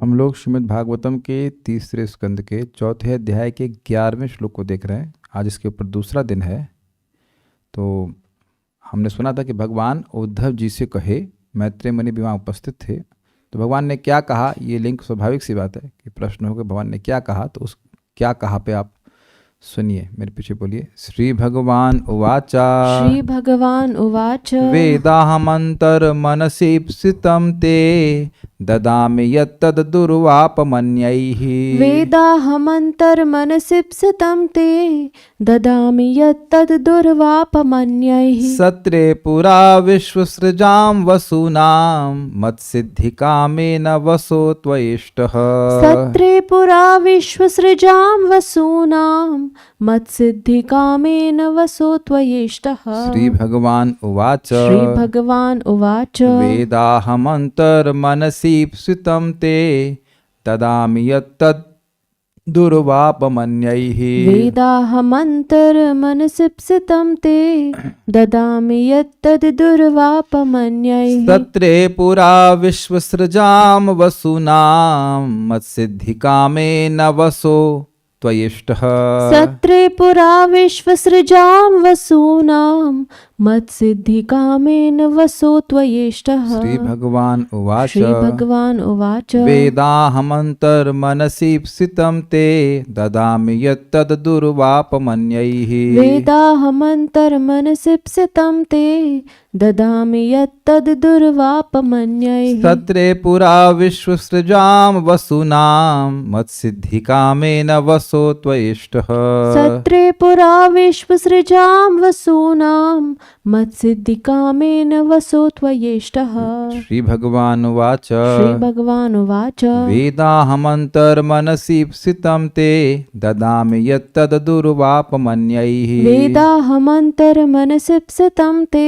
हम लोग श्रीमद् भागवतम के तीसरे स्कंद के चौथे अध्याय के 11वें श्लोक को देख रहे हैं। आज इसके ऊपर दूसरा दिन है। तो हमने सुना था कि भगवान उद्धव जी से कहे, मैत्रेय मुनि भी वहाँ उपस्थित थे। तो भगवान ने क्या कहा, ये लिंक स्वाभाविक सी बात है कि प्रश्न हो कि भगवान ने क्या कहा। तो उस क्या कहा पे आप सुनिए, मेरे पीछे बोलिए। श्री भगवान उवाचा श्री भगवान उवाच वेदाहमन्तर्मनसीप्सितं ते ददामि यत्तद् दुर्वापमन्यैः वेदाहमन्तर्मनसीप्सितं ते ददामि यत्तद् दुर्वापमन्यैः सत्रे पुरा विश्वसृजां वसूनां मत्सिद्धिकामेन वसो त्वयिष्टः सत्रे पुरा विश्वसृजां वसूनां मत्सिद्धिकामेन वसो त्वयिष्टः। श्री भगवान उवाच श्री भगवान उवाच वेदाहमन्तर्मनसीप्सितं ते ददामि यत्तद् दुर्वापमन्यैः वेदाहमन्तर्मनसीप्सितं ते ददामि यत्तद् दुर्वापमन्यैः तत्रे पुरा विश्वसृजां वसूनां मत्सिद्धिकामेन वसो त्वयिष्टः सत्रे पुरा विश्वसृजां वसूनां मत्सिद्धिकामेन वसो त्वयिष्टः। श्री भगवान उवाच श्री भगवान उवाच वेदाहमन्तर्मनसीप्सितं ते ददामि यत्तद् दुर्वापमन्यैः वेदाहमन्तर्मनसीप्सितं ते ददामि यत्तद् दुर्वापमन्यैः तत्रे पुरा विश्वसृजां वसूनां मत्सिद्धिकामेन वसो त्वयिष्टः सत्रे पुरा विश्वसृजां वसूनां मत्सिद्धिकामेन वसो त्वयिष्टः। श्री भगवान उवाच श्री भगवान उवाच वेदाहमन्तर्मनसीप्सितं ते ददामि यत्तद् दुर्वापमन्यैः वेदाहमन्तर्मनसीप्सितं ते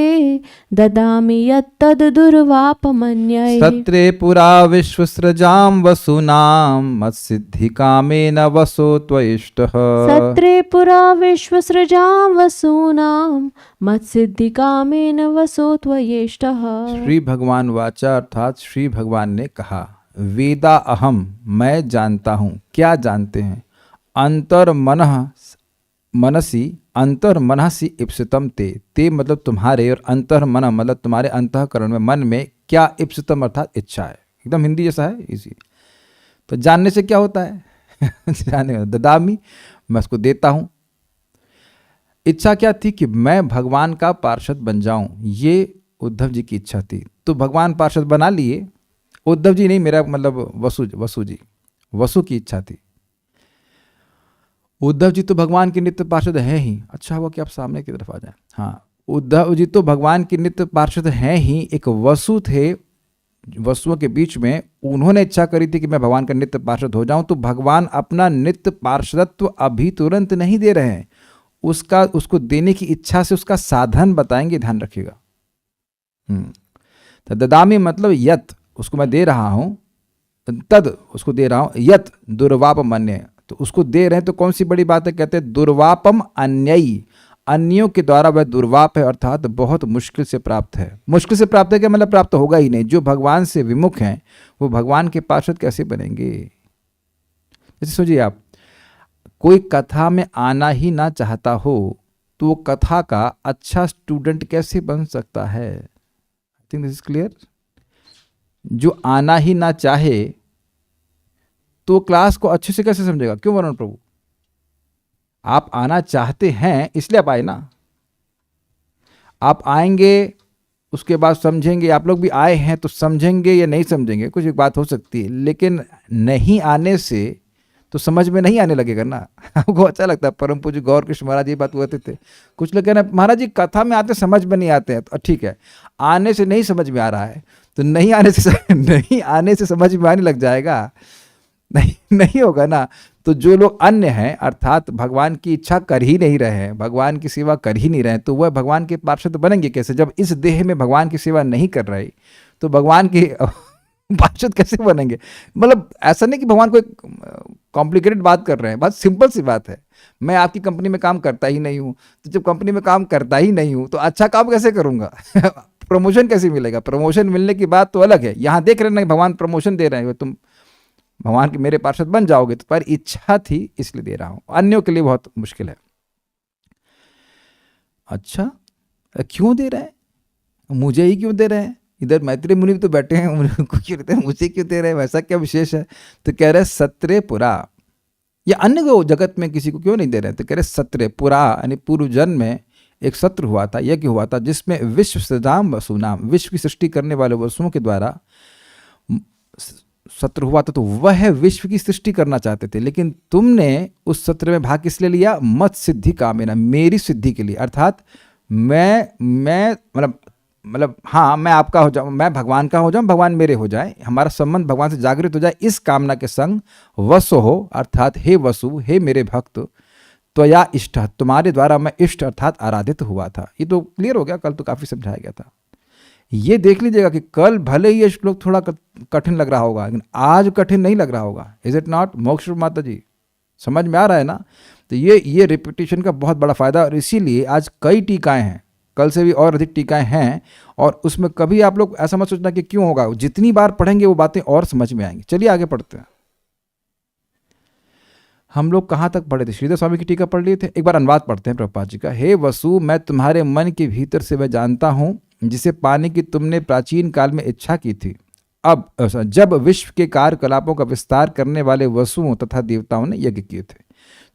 ददामि यत्तद् दुर्वापमन्यैः सत्रे पुरा विश्वसृजां वसूनां मत्सिद्धिकामेन वसो त्वयिष्टः सत्रे पुरा विश्वसृजां वसूनां मत्सिद्धिकामेन वसो त्वयिष्टः। श्री भगवान वाचा, अर्थात श्री भगवान ने कहा, वेदा अहम, मैं जानता हूँ। क्या जानते हैं? अंतर मनसी इप्सितम ते मतलब तुम्हारे, और अंतर मन मतलब तुम्हारे अंतःकरण में, मन में क्या इप्सितम अर्थात इच्छा है। एकदम हिंदी जैसा है, इजी। तो जानने से क्या होता है? जाने ददामी, मैं उसको देता हूँ। इच्छा क्या थी? कि मैं भगवान का पार्षद बन जाऊं, ये उद्धव जी की इच्छा थी। तो भगवान पार्षद बना लिए, उद्धव जी नहीं, मेरा मतलब वसु की इच्छा थी। उद्धव जी तो भगवान के नित्य पार्षद हैं ही। अच्छा हुआ कि आप सामने की तरफ आ जाए। हाँ, उद्धव जी तो भगवान के नित्य पार्षद हैं ही। एक वसु थे, वसुओं के बीच में उन्होंने इच्छा करी थी कि मैं भगवान का नित्य पार्षद हो जाऊं। तो भगवान अपना नित्य पार्षदत्व अभी तुरंत नहीं दे रहे हैं, उसको देने की इच्छा से उसका साधन बताएंगे, ध्यान रखिएगा। तो ददामी मतलब यत, उसको मैं दे रहा हूं, तद उसको दे रहा हूं, यत दुर्वापमन्य, तो उसको दे रहे हैं। तो कौन सी बड़ी बात है? कहते हैं दुर्वापम अन्ययी, अन्यों के द्वारा वह दुर्वाप है, अर्थात बहुत मुश्किल से प्राप्त है। मुश्किल से प्राप्त है क्या मतलब? प्राप्त होगा ही नहीं। जो भगवान से विमुख हैं वो भगवान के पार्षद कैसे बनेंगे? जैसे सोचिए, आप कोई कथा में आना ही ना चाहता हो तो वो कथा का अच्छा स्टूडेंट कैसे बन सकता है? I think this is clear. जो आना ही ना चाहे तो क्लास को अच्छे से कैसे समझेगा? क्यों वरुण प्रभु? आप आना चाहते हैं इसलिए आप आए ना। आप आएंगे, उसके बाद समझेंगे। आप लोग भी आए हैं तो समझेंगे या नहीं समझेंगे, कुछ एक बात हो सकती है, लेकिन नहीं आने से तो समझ में नहीं आने लगेगा ना। आपको अच्छा लगता है? परम पूज्य गौर कृष्ण महाराज ये बात कहते थे। कुछ लोग कहना, महाराज जी कथा में आते समझ में नहीं आते हैं। तो ठीक है, आने से नहीं समझ में आ रहा है तो नहीं आने से समझ में आने लग जाएगा? नहीं होगा ना। तो जो लोग अन्य हैं, अर्थात भगवान की इच्छा कर ही नहीं रहे हैं, भगवान की सेवा कर ही नहीं रहे हैं, तो वह भगवान के पार्षद बनेंगे कैसे? जब इस देह में भगवान की सेवा नहीं कर रहे तो भगवान के पार्षद कैसे बनेंगे? मतलब ऐसा नहीं कि भगवान कोई कॉम्प्लिकेटेड बात कर रहे हैं, बात सिंपल सी बात है। मैं आपकी कंपनी में काम करता ही नहीं हूँ, तो जब कंपनी में काम करता ही नहीं हूँ तो अच्छा काम कैसे करूँगा? प्रमोशन कैसे मिलेगा? प्रमोशन मिलने की बात तो अलग है। यहाँ देख रहे ना भगवान प्रमोशन दे रहे हैं, तुम भगवान के मेरे पार्षद बन जाओगे, तो तुम्हारी इच्छा थी इसलिए दे रहा हूं, अन्यों के लिए बहुत मुश्किल है। अच्छा, क्यों दे रहे हैं, मुझे ही क्यों दे रहे हैं, इधर मैत्रेय मुनि भी तो बैठे हैं, उनको क्यों देते हैं, मुझे क्यों दे रहे हैं, वैसा क्या विशेष है? तो कह रहे सत्रे पुरा, या अन्य को जगत में किसी को क्यों नहीं दे रहे? तो कह रहे सत्रे पुरा, यानी पूर्व जन्म में एक सत्र हुआ था, यज्ञ हुआ था, जिसमें विश्व सृजाम वसुनाम, विश्व की सृष्टि करने वाले वसुओं के द्वारा सत्र हुआ था। तो वह विश्व की सृष्टि करना चाहते थे, लेकिन तुमने उस सत्र में भाग किस लिए लिया? मत सिद्धि कामेना, मेरी सिद्धि के लिए। अर्थात मैं मतलब हाँ, मैं आपका हो जाऊँ, मैं भगवान का हो जाऊँ, भगवान मेरे हो जाए, हमारा संबंध भगवान से जागृत हो जाए, इस कामना के संग वसु हो, अर्थात हे वसु, हे मेरे भक्त, त्वया इष्ट, तुम्हारे द्वारा मैं इष्ट अर्थात आराधित हुआ था। ये तो क्लियर हो गया, कल तो काफी समझाया गया था। ये देख लीजिएगा कि कल भले ही ये श्लोक थोड़ा कठिन लग रहा होगा, लेकिन आज कठिन नहीं लग रहा होगा। इज इट नॉट मोक्ष माता जी? समझ में आ रहा है ना? तो ये रिपीटिशन का बहुत बड़ा फायदा, और इसीलिए आज कई टीकाएं हैं, कल से भी और अधिक टीकाएं हैं, और उसमें कभी आप लोग ऐसा मत सोचना कि क्यों होगा, जितनी बार पढ़ेंगे वो बातें और समझ में आएंगी। चलिए आगे पढ़ते हैं। हम लोग कहाँ तक पढ़े थे? श्रीधर स्वामी की टीका पढ़ लिए थे। एक बार अनुवाद पढ़ते हैं प्रभुपाद जी का। हे वसु, मैं तुम्हारे मन के भीतर से वह जानता हूँ जिसे पाने की तुमने प्राचीन काल में इच्छा की थी। अब जब विश्व के कार्यकलापों का विस्तार करने वाले वसुओं तथा देवताओं ने यज्ञ किए थे,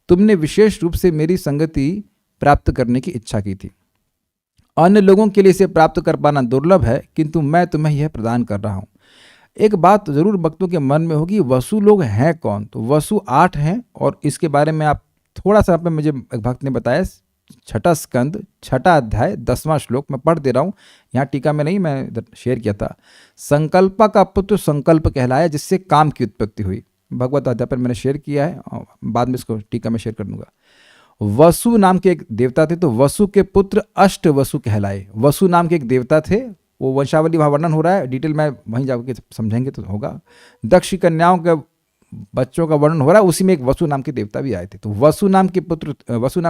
तुमने विशेष रूप से मेरी संगति प्राप्त करने की इच्छा की थी। अन्य लोगों के लिए इसे प्राप्त कर पाना दुर्लभ है, किंतु मैं तुम्हें यह प्रदान कर रहा हूँ। एक बात जरूर भक्तों के मन में होगी, वसु लोग हैं कौन? तो वसु 8 हैं, और इसके बारे में आप थोड़ा सा पे मुझे एक भक्त ने बताया, 6 स्कंद 6 अध्याय 10वां श्लोक मैं पढ़ दे रहा हूँ, यहाँ टीका में नहीं, मैं इधर शेयर किया था। संकल्प का पुत्र संकल्प कहलाया, जिससे काम की उत्पत्ति हुई। भगवत अध्याय पर मैंने शेयर किया है, और बाद में इसको टीका में शेयर कर दूंगा। वसु नाम के एक देवता थे, तो वसु के पुत्र अष्ट वसु कहलाए। वसु नाम के एक देवता थे, वो वंशावली वहाँ वर्णन हो रहा है, डिटेल में वहीं जाकर समझेंगे तो होगा। दक्ष कन्याओं के बच्चों का वर्णन हो रहा है, उसी में एक वसु नाम के देवता भी आए थे। तो वसु नाम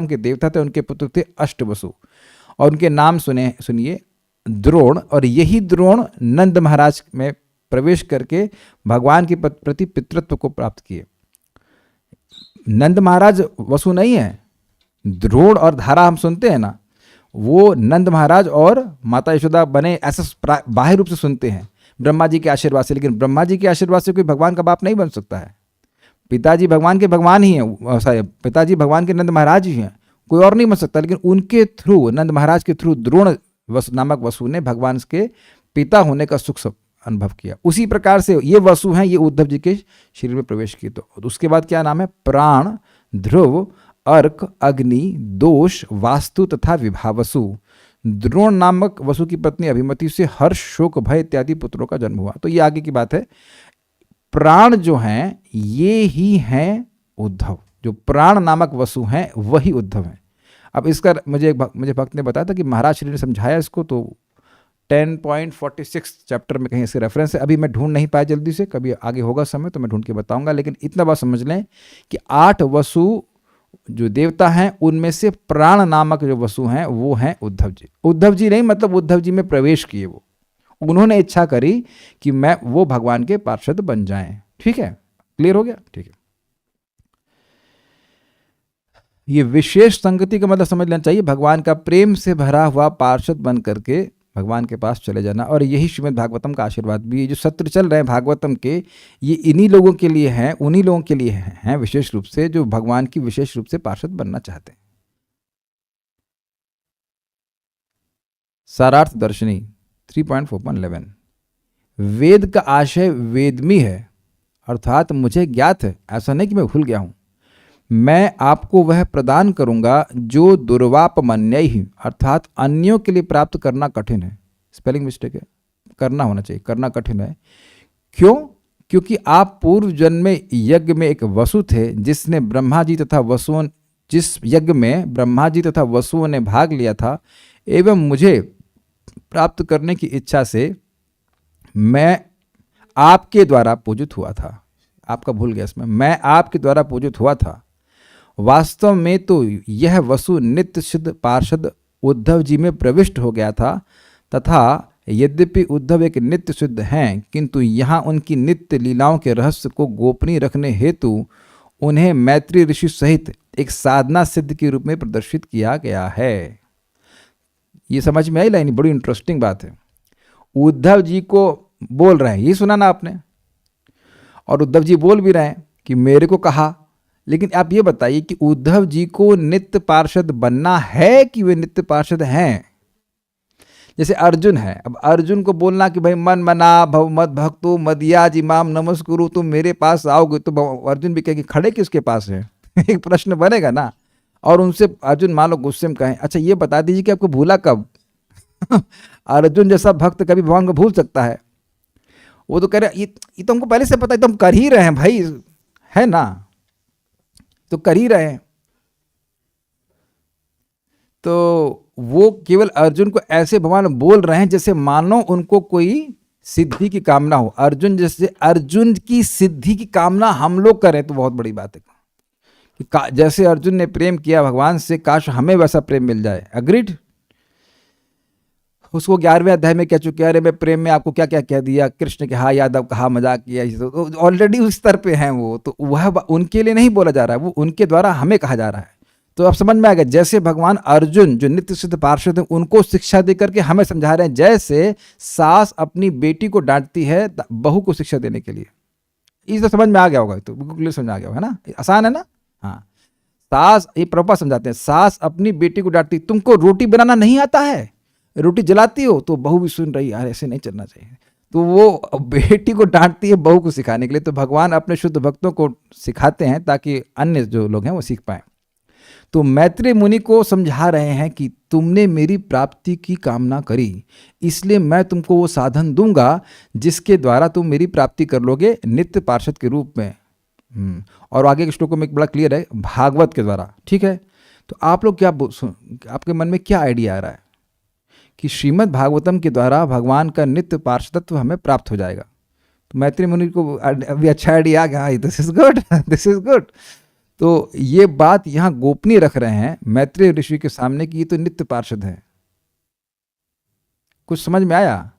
के देवता थे, उनके पुत्र थे अष्ट वसु, और उनके नाम सुनिए द्रोण। और यही द्रोण नंद महाराज में प्रवेश करके भगवान के प्रति पितृत्व को प्राप्त किए। नंद महाराज वसु नहीं है। द्रोण और धारा हम सुनते हैं ना, वो नंद महाराज और माता यशोदा बने, ऐसा बाह्य रूप से सुनते हैं ब्रह्मा जी के आशीर्वाद से, लेकिन ब्रह्मा जी के आशीर्वाद से कोई भगवान का बाप नहीं बन सकता है। पिताजी भगवान के भगवान ही हैं, पिताजी भगवान के नंद महाराज ही हैं, कोई और नहीं बन सकता। लेकिन उनके थ्रू, नंद महाराज के थ्रू द्रोण नामक वसु ने भगवान के पिता होने का सुख अनुभव किया। उसी प्रकार से ये वसु हैं, ये उद्धव जी के शरीर में प्रवेश किए। तो उसके बाद क्या नाम है? प्राण, ध्रुव, अर्क, अग्नि, दोष, वास्तु तथा विभावसु। द्रोण नामक वसु की पत्नी अभिमति से हर्ष, शोक, भय इत्यादि पुत्रों का जन्म हुआ। तो ये आगे की बात है। प्राण जो हैं ये ही हैं उद्धव, जो प्राण नामक वसु हैं वही उद्धव हैं। अब इसका मुझे भक्त ने बताया था कि महाराज श्री ने समझाया इसको, तो 10.46 चैप्टर में कहीं इसके रेफरेंस है। अभी मैं ढूंढ नहीं पाया जल्दी से, कभी आगे होगा समय तो मैं ढूंढ के बताऊंगा। लेकिन इतना बात समझ लें कि 8 वसु जो देवता हैं, उनमें से प्राण नामक जो वसु हैं वो हैं उद्धव जी। उद्धव जी नहीं मतलब उद्धव जी में प्रवेश किए, वो उन्होंने इच्छा करी कि मैं वो भगवान के पार्षद बन जाएं। ठीक है, क्लियर हो गया? ठीक है। ये विशेष संगति का मतलब समझ लेना चाहिए, भगवान का प्रेम से भरा हुआ पार्षद बन करके भगवान के पास चले जाना। और यही श्रीमद् भागवतम का आशीर्वाद भी है। जो सत्र चल रहे हैं भागवतम के, ये इन्हीं लोगों के लिए हैं, उन्हीं लोगों के लिए हैं विशेष रूप से, जो भगवान की विशेष रूप से पार्षद बनना चाहते हैं। सारार्थ दर्शनी 3.4.11 वेद का आशय वेदमी है, अर्थात मुझे ज्ञात है, ऐसा नहीं कि मैं भूल गया हूं। मैं आपको वह प्रदान करूंगा जो दुर्वापमन्यैः, अर्थात अन्यों के लिए प्राप्त करना कठिन है। स्पेलिंग मिस्टेक है, करना होना चाहिए, करना कठिन है। क्यों? क्योंकि आप पूर्व जन्म में यज्ञ में एक वसु थे, जिसने ब्रह्मा जी तथा वसुओं जिस यज्ञ में ब्रह्मा जी तथा वसुओं ने भाग लिया था, एवं मुझे प्राप्त करने की इच्छा से मैं आपके द्वारा पूजित हुआ था। आपका भूल गया इसमें, मैं आपके द्वारा पूजित हुआ था। वास्तव में तो यह वसु नित्य सिद्ध पार्षद उद्धव जी में प्रविष्ट हो गया था, तथा यद्यपि उद्धव एक नित्य सिद्ध हैं, किंतु यहाँ उनकी नित्य लीलाओं के रहस्य को गोपनीय रखने हेतु उन्हें मैत्री ऋषि सहित एक साधना सिद्ध के रूप में प्रदर्शित किया गया है। ये समझ में आई लाइन? बड़ी इंटरेस्टिंग बात है। उद्धव जी को बोल रहे हैं, ये सुना ना आपने, और उद्धव जी बोल भी रहे हैं कि मेरे को कहा। लेकिन आप ये बताइए कि उद्धव जी को नित्य पार्षद बनना है कि वे नित्य पार्षद हैं? जैसे अर्जुन है, अब अर्जुन को बोलना कि भाई मन मना भव मद भक्तो मदियाज इमाम नमस्कुरु, तुम मेरे पास आओगे, तो अर्जुन भी कहेगी खड़े किसके पास है? एक प्रश्न बनेगा ना। और उनसे अर्जुन मान लो गुस्से में कहें, अच्छा ये बता दीजिए कि आपको भूला कब? अर्जुन जैसा भक्त कभी भगवान को भूल सकता है? वो तो कह रहे ये तो हमको पहले से पता है, तो हम कर ही रहे हैं भाई, है ना, तो कर ही रहे हैं। तो वो केवल अर्जुन को ऐसे भगवान बोल रहे हैं जैसे मानो उनको कोई सिद्धि की कामना हो। अर्जुन जैसे अर्जुन की सिद्धि की कामना हम लोग करें तो बहुत बड़ी बात है कि जैसे अर्जुन ने प्रेम किया भगवान से, काश हमें वैसा प्रेम मिल जाए। अग्रीड? उसको 11वें अध्याय में कह चुके, अरे मैं प्रेम में आपको क्या क्या कह दिया, कृष्ण कहा, यादव कहा, मजाक किया, तो ऑलरेडी उस स्तर पे हैं वो, तो वह उनके लिए नहीं बोला जा रहा है, वो उनके द्वारा हमें कहा जा रहा है। तो अब समझ में आ गया, जैसे भगवान अर्जुन जो नित्य सिद्ध पार्षद हैं उनको शिक्षा दे करके हमें समझा रहे हैं, जैसे सास अपनी बेटी को डांटती है बहू को शिक्षा देने के लिए। इस तो समझ में आ गया होगा, तो बिल्कुल समझ आ गया होगा ना, आसान है ना। हाँ, सास, ये प्रभुपाद समझाते हैं, सास अपनी बेटी को डांटती, तुमको रोटी बनाना नहीं आता है, रोटी जलाती हो, तो बहू भी सुन रही, यार ऐसे नहीं चलना चाहिए, तो वो बेटी को डांटती है बहू को सिखाने के लिए। तो भगवान अपने शुद्ध भक्तों को सिखाते हैं ताकि अन्य जो लोग हैं वो सीख पाएं। तो मैत्रेय मुनि को समझा रहे हैं कि तुमने मेरी प्राप्ति की कामना करी, इसलिए मैं तुमको वो साधन दूंगा जिसके द्वारा तुम मेरी प्राप्ति कर लोगे नित्य पार्षद के रूप में। और आगे के श्लोकों में एक बड़ा क्लियर है, भागवत के द्वारा। ठीक है, तो आप लोग क्या आपके मन में क्या आइडिया आ रहा है कि श्रीमद् भागवतम के द्वारा भगवान का नित्य पार्षदत्व हमें प्राप्त हो जाएगा? तो मैत्रेय मुनि को अभी अच्छा आइडिया आ गया, this is good, this is good. तो ये बात यहां गोपनीय रख रहे हैं मैत्रेय ऋषि के सामने कि ये तो नित्य पार्षद है। कुछ समझ में आया?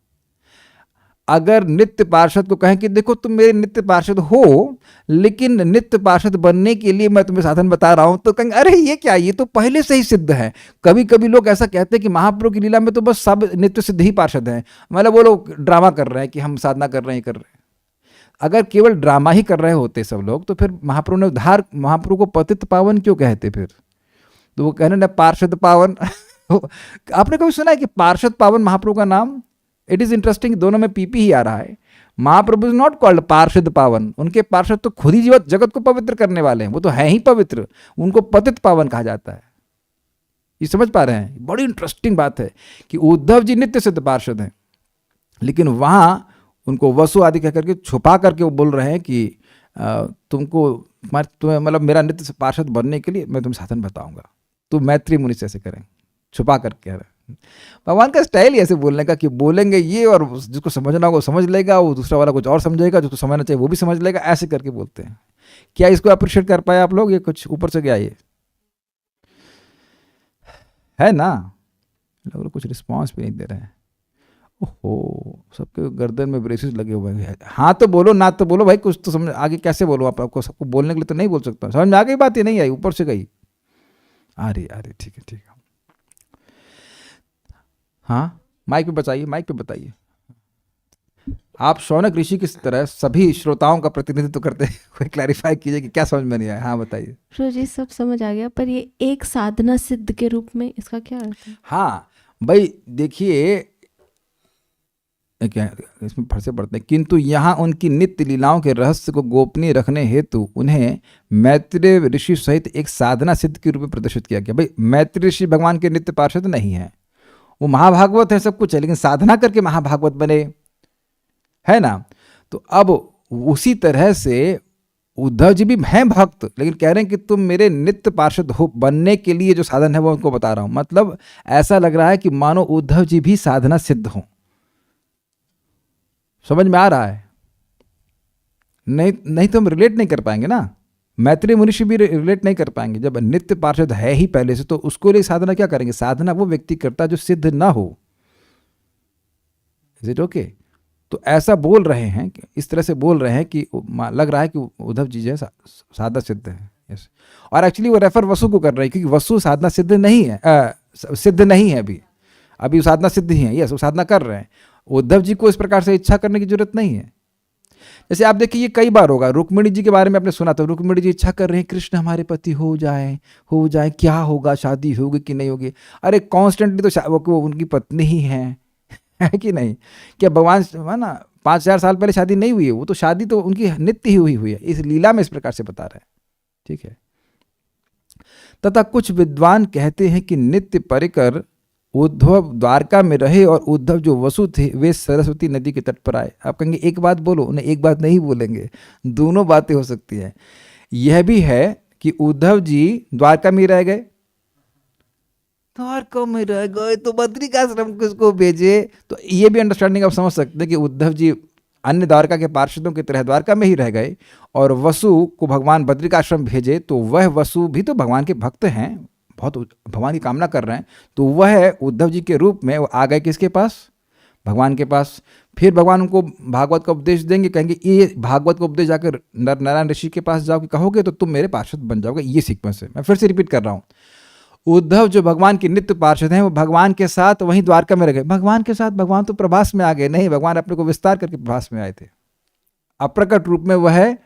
अगर नित्य पार्षद को कहें कि देखो तुम मेरे नित्य पार्षद हो, लेकिन नित्य पार्षद बनने के लिए मैं तुम्हें साधन बता रहा हूं, तो कहेंगे अरे ये क्या, ये तो पहले से ही सिद्ध है। कभी कभी लोग ऐसा कहते हैं कि महाप्रभु की लीला में तो बस सब नित्य सिद्ध ही पार्षद हैं, मतलब वो लोग ड्रामा कर रहे हैं कि हम साधना कर रहे हैं। अगर केवल ड्रामा ही कर रहे होते सब लोग, तो फिर महाप्रभु ने उद्धार, महाप्रभु को पतित पावन क्यों कहते फिर? तो वो कहने ना पार्षद पावन। आपने कभी सुना है कि पार्षद पावन महाप्रभु का नाम? इट इज इंटरेस्टिंग, दोनों में पीपी ही आ रहा है। महाप्रभु इज नॉट कॉल्ड पार्षद पावन, उनके पार्षद तो खुद ही जगत को पवित्र करने वाले हैं, वो तो है ही पवित्र, उनको पतित पावन कहा जाता है। ये समझ पा रहे हैं? बड़ी इंटरेस्टिंग बात है कि उद्धव जी नित्य सिद्ध पार्षद हैं, लेकिन वहां उनको वसु आदि कह करके छुपा करके वो बोल रहे हैं कि तुमको तुम्हें मतलब मेरा नित्य पार्षद बनने के लिए मैं तुम्हें साधन बताऊंगा। तो मैत्रेय मुनि से ऐसे करें, छुपा करके कह रहे हैं। भगवान का स्टाइल ही ऐसे बोलने का कि बोलेंगे ये, और जिसको समझना होगा वो समझ लेगा, वो दूसरा वाला कुछ और समझेगा, जिसको समझना चाहिए वो भी समझ लेगा, ऐसे करके बोलते हैं। क्या इसको अप्रिशिएट कर पाए आप लोग? ये कुछ ऊपर से गया, ये है ना? लोग कुछ रिस्पॉन्स भी नहीं दे रहे हैं। ओहो, सबके गर्दन में ब्रेसेस लगे हुए हैं। हाँ तो बोलो, ना तो बोलो भाई, कुछ तो समझ। आगे कैसे बोलो? आपको सबको बोलने के लिए तो नहीं बोल सकता। समझ में आ गई बात? ये नहीं आई, ऊपर से गई। अरे अरे ठीक है ठीक है। हाँ, माइक पे बताइए, माइक पे बताइए। आप शौनक ऋषि की तरह सभी श्रोताओं का प्रतिनिधित्व करते हैं, कोई क्लैरिफाई कीजिए कि क्या समझ में नहीं आया। हाँ बताइए। प्रभु जी सब समझ आ गया, पर ये एक साधना सिद्ध के रूप में, इसका क्या अर्थ है? हाँ भाई देखिए, क्या इसमें फंसे पड़ते हैं, किंतु यहाँ उनकी नित्य लीलाओं के रहस्य को गोपनीय रखने हेतु उन्हें मैत्रेय ऋषि सहित एक साधना सिद्ध के रूप में प्रदर्शित किया गया। भाई मैत्रेय ऋषि भगवान के नित्य पार्षद नहीं है, वो महाभागवत है, सब कुछ है, लेकिन साधना करके महाभागवत बने, है ना। तो अब उसी तरह से उद्धव जी भी हैं भक्त, लेकिन कह रहे हैं कि तुम मेरे नित्य पार्षद हो बनने के लिए जो साधन है वो उनको बता रहा हूं। मतलब ऐसा लग रहा है कि मानो उद्धव जी भी साधना सिद्ध हों। समझ में आ रहा है? नहीं तो हम रिलेट नहीं कर पाएंगे ना। मैत्रेय मुनि भी रिलेट नहीं कर पाएंगे। जब नित्य पार्षद है ही पहले से, तो उसको लिए साधना क्या करेंगे? साधना वो व्यक्ति करता जो सिद्ध ना हो। Is it okay? तो ऐसा बोल रहे हैं कि इस तरह से बोल रहे हैं कि लग रहा है कि उद्धव जी जो है साधना सिद्ध है। यस, और एक्चुअली वो रेफर वसु को कर रहे हैं क्योंकि वसु साधना सिद्ध नहीं है, सिद्ध नहीं है अभी वो साधना सिद्ध ही है। यस, वो साधना कर रहे हैं। उद्धव जी को इस प्रकार से इच्छा करने की जरूरत नहीं है। जैसे आप देखिए ये कई बार होगा, रुक्मिणी जी के बारे में आपने सुना था, रुक्मिणी जी इच्छा कर रहे हैं कृष्ण हमारे पति हो जाए, क्या होगा, शादी होगी कि नहीं होगी? अरे कॉन्स्टेंटली तो वो उनकी पत्नी ही है कि नहीं? क्या भगवान है ना 5,000 साल पहले शादी नहीं हुई है? वो तो शादी तो उनकी नित्य ही हुई है। इस लीला में इस प्रकार से बता रहे हैं। ठीक है। तथा कुछ विद्वान कहते हैं कि नित्य परिकर उद्धव द्वारका में रहे और उद्धव जो वसु थे वे सरस्वती नदी के तट पर आए। आप कहेंगे एक बात बोलो, उन्हें एक बात नहीं बोलेंगे, दोनों बातें हो सकती हैं। यह भी है कि उद्धव जी द्वारका में रह गए, द्वारका में रह गए तो बद्रिकाश्रम किसको भेजे? तो ये भी अंडरस्टैंडिंग आप समझ सकते हैं कि उद्धव जी अन्य द्वारका के पार्षदों की तरह द्वारका में ही रह गए और वसु को भगवान बद्रिकाश्रम भेजे, तो वह वसु भी तो भगवान के भक्त हैं, बहुत भगवान की कामना कर रहे हैं, तो वह उद्धव जी के रूप में वो आ गए किसके पास? भगवान के पास। फिर भगवान उनको भागवत का उपदेश देंगे, कहेंगे ये भागवत का उपदेश जाकर नारायण ऋषि के पास जाओ कि कहोगे तो तुम मेरे पार्षद बन जाओगे। ये सीक्वेंस है। मैं फिर से रिपीट कर रहा हूँ, उद्धव जो भगवान के नित्य पार्षद हैं वो भगवान के साथ वहीं द्वारका में रह गए। भगवान के साथ, भगवान तो प्रभास में आ गए? नहीं, भगवान अपने को विस्तार करके प्रभास में आए थे। अप्रकट रूप में वह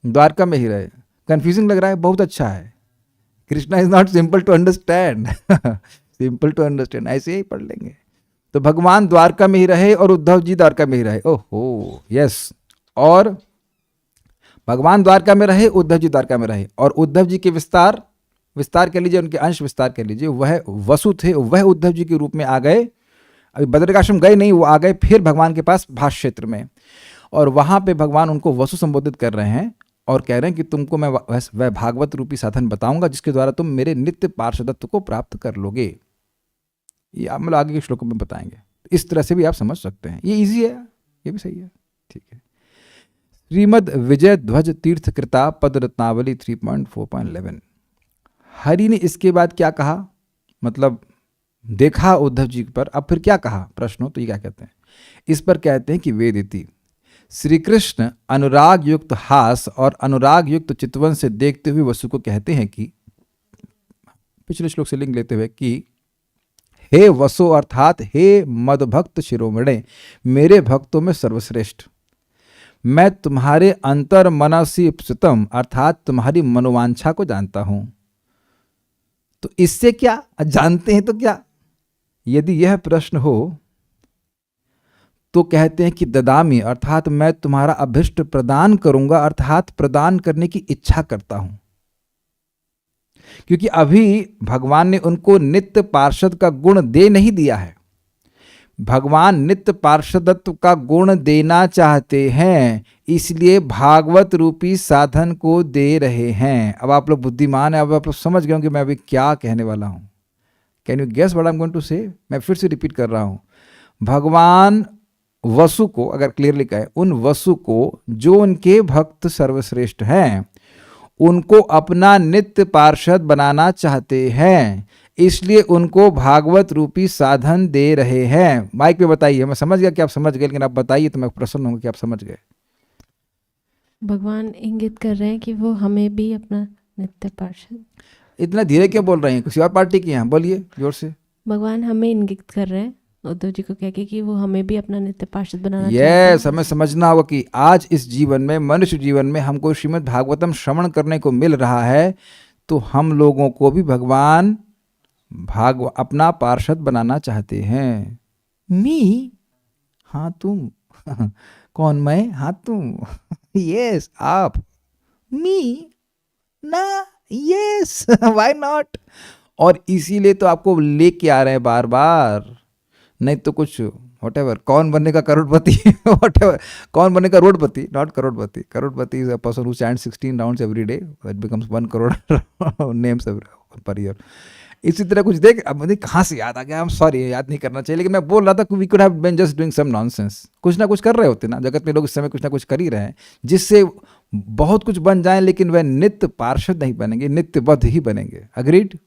द्वारका में ही रहे। कंफ्यूजिंग लग रहा है? बहुत अच्छा है। Krishna is not simple to understand simple to understand, ऐसे ही पढ़ लेंगे। तो भगवान द्वारका में ही रहे और उद्धव जी द्वारका में ही रहे। ओहो यस, और भगवान द्वारका में रहे, उद्धव जी द्वारका में रहे, और उद्धव जी के विस्तार कह लीजिए, उनके अंश विस्तार कह लीजिए, वह वसु थे, वह उद्धव जी के रूप में आ गए। अभी बद्रिकाश्रम गए नहीं, वो आ गए फिर भगवान के पास भाष क्षेत्र में, और वहां पे भगवान उनको वसु संबोधित कर रहे हैं और कह रहे हैं कि तुमको मैं वह भागवत रूपी साधन बताऊंगा जिसके द्वारा तुम मेरे नित्य पार्षदत्व को प्राप्त कर लोगे। ये आप मतलब आगे के श्लोकों में बताएंगे। इस तरह से भी आप समझ सकते हैं, ये इजी है, ये भी सही है। ठीक है। श्रीमद विजय ध्वज तीर्थ कृता पद रत्नावली 3.4.11। हरि ने इसके बाद क्या कहा? मतलब देखा उद्धव जी पर, अब फिर क्या कहा? प्रश्न हो तो ये क्या कहते हैं? इस पर कहते हैं कि वेदिति श्री कृष्ण अनुराग युक्त हास और अनुराग युक्त चितवन से देखते हुए वसु को कहते हैं कि, पिछले श्लोक से लिंक लेते हुए कि हे वसु अर्थात हे मदभक्त शिरोमणे, मेरे भक्तों में सर्वश्रेष्ठ, मैं तुम्हारे अंतर मनसी प्सुतम अर्थात तुम्हारी मनोवांछा को जानता हूं। तो इससे क्या जानते हैं? तो क्या? यदि यह प्रश्न हो तो कहते हैं कि ददामी अर्थात मैं तुम्हारा अभिष्ट प्रदान करूंगा, अर्थात प्रदान करने की इच्छा करता हूं। क्योंकि अभी भगवान ने उनको नित्य पार्षद का गुण दे नहीं दिया है, भगवान नित्य पार्षदत्व का गुण देना चाहते हैं, इसलिए भागवत रूपी साधन को दे रहे हैं। अब आप लोग बुद्धिमान हैं, अब आप लोग समझ गए कि मैं अभी क्या कहने वाला हूं। Can you guess what I am going to say? मैं फिर से रिपीट कर रहा हूं। भगवान वसु को, अगर क्लियरली कहे, उन वसु को जो उनके भक्त सर्वश्रेष्ठ हैं उनको अपना नित्य पार्षद बनाना चाहते हैं, इसलिए उनको भागवत रूपी साधन दे रहे हैं। माइक पे बताइए। मैं समझ गया कि आप समझ गए, लेकिन आप बताइए तो मैं प्रसन्न होंगे कि आप समझ गए। भगवान इंगित कर रहे हैं कि वो हमें भी अपना नित्य पार्षद। इतना धीरे क्यों बोल रहे हैं? किसी और पार्टी की हैं? बोलिए जोर से। भगवान हमें इंगित कर रहे हैं उद्धव जी को कह के कि वो हमें भी अपना नित्य पार्षद बनाना चाहते हैं। यस, हमें समझना होगा कि आज इस जीवन में, मनुष्य जीवन में हमको श्रीमद् भागवतम श्रवण करने को मिल रहा है, तो हम लोगों को भी भगवान अपना पार्षद बनाना चाहते हैं। मी? हाँ तुम। कौन? मैं? हाँ तुम। यस आप। मी? ना, यस, व्हाई नॉट? और इसीलिए तो आपको लेके आ रहे हैं बार बार, नहीं तो कुछ व्हाटएवर। कौन बनेगा करोड़पति? व्हाटएवर। कौन बनेगा रोडपति? नॉट करोड़पति। करोड़पति is a person who stands 16 rounds every day, it becomes 1 crore names per year. इसी तरह कुछ देख, अब मुझे कहाँ से याद आ गया, आई एम सॉरी, याद नहीं करना चाहिए, लेकिन मैं बोल रहा था कि we could have been just doing some nonsense. कुछ ना कुछ कर रहे होते ना, जगत में लोग इस समय कुछ ना कुछ कर ही रहे हैं जिससे बहुत कुछ बन जाए, लेकिन वह नित्य पार्षद नहीं बनेंगे, नित्यबद्ध ही बनेंगे। अग्रीड?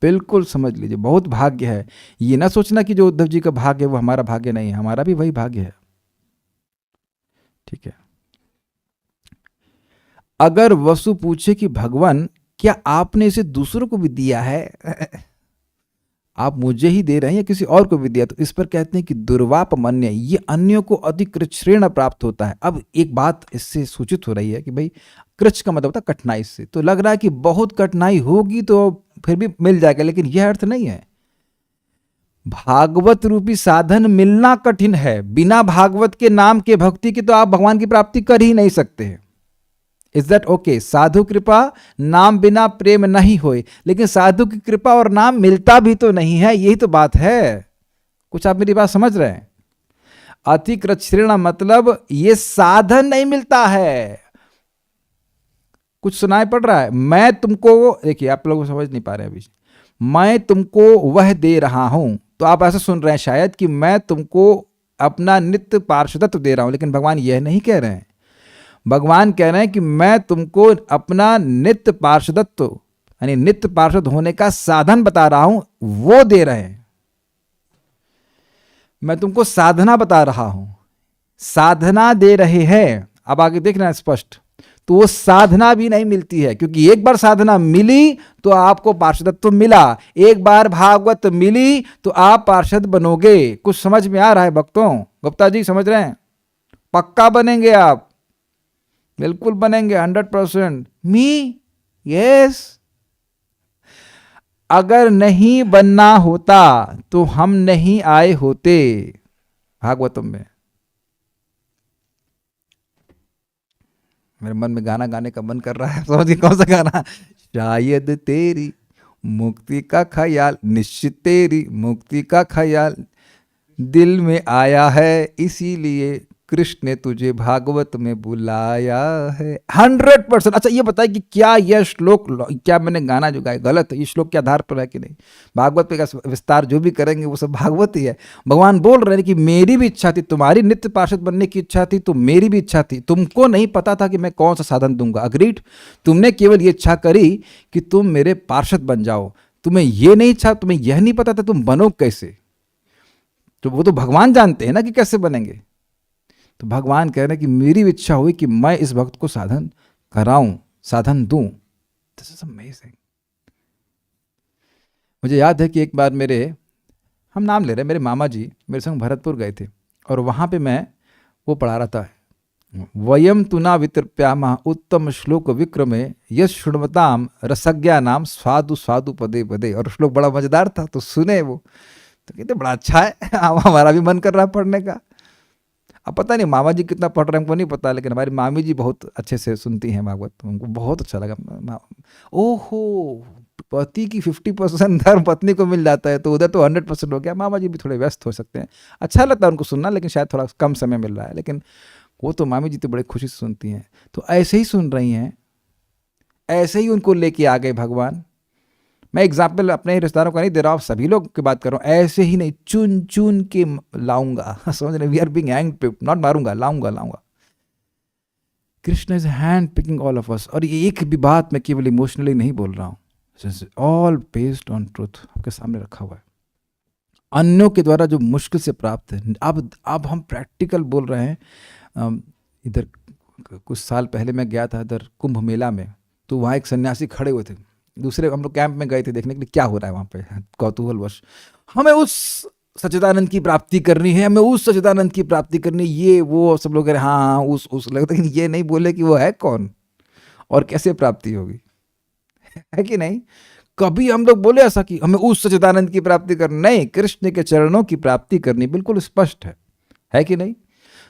बिल्कुल समझ लीजिए, बहुत भाग्य है। ये ना सोचना कि जो उद्धव जी का भाग्य है वो हमारा भाग्य नहीं है, हमारा भी वही भाग्य है। ठीक है। अगर वसु पूछे कि भगवान क्या आपने इसे दूसरों को भी दिया है, आप मुझे ही दे रहे हैं या किसी और को भी दिया, तो इस पर कहते हैं कि दुर्वाप मन्य, ये अन्यों को अधिक कृच्छ्रेण प्राप्त होता है। अब एक बात इससे सूचित हो रही है कि भाई कृच्छ का मतलब होता है कठिनाई से, तो लग रहा है कि बहुत कठिनाई होगी तो फिर भी मिल जाएगा, लेकिन यह अर्थ नहीं है। भागवत रूपी साधन मिलना कठिन है, बिना भागवत के नाम के भक्ति की तो आप भगवान की प्राप्ति कर ही नहीं सकते हैं। Is that okay? साधु कृपा नाम बिना प्रेम नहीं होए, लेकिन साधु की कृपा और नाम मिलता भी तो नहीं है, यही तो बात है। कुछ आप मेरी बात समझ रहे हैं? अतिकृच्छ्रेण मतलब ये साधन नहीं मिलता है। कुछ सुनाई पड़ रहा है? मैं तुमको, देखिए आप लोग समझ नहीं पा रहे अभी, मैं तुमको वह दे रहा हूं, तो आप ऐसा सुन रहे हैं शायद कि मैं तुमको अपना नित्य पार्षदत्व दे रहा हूं, लेकिन भगवान यह नहीं कह रहे हैं। भगवान कह रहे हैं कि मैं तुमको अपना नित्य पार्षदत्व यानी नित्य पार्षद होने का साधन बता रहा हूं, वो दे रहे हैं। मैं तुमको साधना बता रहा हूं, साधना दे रहे हैं। अब आगे देखना स्पष्ट, तो वो साधना भी नहीं मिलती है, क्योंकि एक बार साधना मिली तो आपको पार्षदत्व मिला, एक बार भागवत मिली तो आप पार्षद बनोगे। कुछ समझ में आ रहा है भक्तों? गुप्ता जी समझ रहे हैं? पक्का बनेंगे आप, बिल्कुल बनेंगे 100%। Me yes. अगर नहीं बनना होता तो हम नहीं आए होते भागवतम में। मेरे मन में गाना गाने का मन कर रहा है, समझिए कौन सा गाना? शायद तेरी मुक्ति का ख्याल, निश्चित तेरी मुक्ति का ख्याल दिल में आया है, इसीलिए कृष्ण ने तुझे भागवत में बुलाया है। 100%। अच्छा ये बताइए कि क्या यह श्लोक, क्या मैंने गाना जो गाया गलत है? ये श्लोक के आधार पर है कि नहीं? भागवत पे का विस्तार जो भी करेंगे वो सब भागवत ही है। भगवान बोल रहे हैं कि मेरी भी इच्छा थी, तुम्हारी नित्य पार्षद बनने की इच्छा थी, तो मेरी भी इच्छा थी। तुमको नहीं पता था कि मैं कौन सा साधन दूंगा, अग्रीड। तुमने केवल ये इच्छा करी कि तुम मेरे पार्षद बन जाओ, तुम्हें ये नहीं इच्छा, तुम्हें यह नहीं पता था तुम बनो कैसे। तो वो तो भगवान जानते हैं ना कि कैसे बनेंगे। तो भगवान कह रहे हैं कि मेरी इच्छा हुई कि मैं इस भक्त को साधन कराऊं, साधन दूं। This is amazing. मुझे याद है कि एक बार हम नाम ले रहे हैं, मेरे मामा जी मेरे संग भरतपुर गए थे, और वहां पे मैं वो पढ़ा रहा था, वयम तुना वितृप्यामा उत्तम श्लोक विक्रमे यश शुण्वताम रसज्ञा नाम स्वादु स्वादु पदे पदे। और श्लोक बड़ा मजेदार था, तो सुने वो, तो कहते बड़ा अच्छा है, हमारा भी मन कर रहा है पढ़ने का। अब पता नहीं मामा जी कितना पढ़ रहे हैं हमको नहीं पता, लेकिन हमारी मामी जी बहुत अच्छे से सुनती हैं भागवत, तो उनको बहुत अच्छा लगा। ओहो, पति की 50% धर्म पत्नी को मिल जाता है, तो उधर तो 100% हो गया। मामा जी भी थोड़े व्यस्त हो सकते हैं, अच्छा लगता है उनको सुनना, लेकिन शायद थोड़ा कम समय मिल रहा है, लेकिन वो तो मामी जी तो बड़े खुशी से सुनती हैं। तो ऐसे ही सुन रही हैं, ऐसे ही उनको लेके आ गए भगवान। मैं एग्जाम्पल अपने रिश्तेदारों का नहीं दे रहा हूँ, सभी लोग की बात कर रहा हूँ। ऐसे ही नहीं, चुन चुन के लाऊंगा, समझ रहे? We are being hand picked, not मारूंगा, लाऊंगा लाऊंगा। Krishna is hand picking all of us. और ये एक भी बात मैं केवल इमोशनली नहीं बोल रहा हूँ, ऑल बेस्ड ऑन ट्रूथ, आपके सामने रखा हुआ है। अन्यों के द्वारा जो मुश्किल से प्राप्त है। अब हम प्रैक्टिकल बोल रहे हैं। इधर कुछ साल पहले मैं गया था इधर कुंभ मेला में, तो वहाँ एक सन्यासी खड़े हुए थे, दूसरे हम लोग कैंप में गए थे देखने के लिए क्या हो रहा है वहाँ पे, कौतूहलवश। हमें उस सच्चिदानंद की प्राप्ति करनी है, हमें उस सच्चिदानंद की प्राप्ति करनी, ये वो सब लोग कह रहे हाँ हाँ उस लगता, लेकिन ये नहीं बोले कि वो है कौन और कैसे प्राप्ति होगी, है कि नहीं? कभी हम लोग बोले ऐसा कि हमें उस सच्चिदानंद की प्राप्ति करनी? नहीं, कृष्ण के चरणों की प्राप्ति करनी, बिल्कुल स्पष्ट है कि नहीं?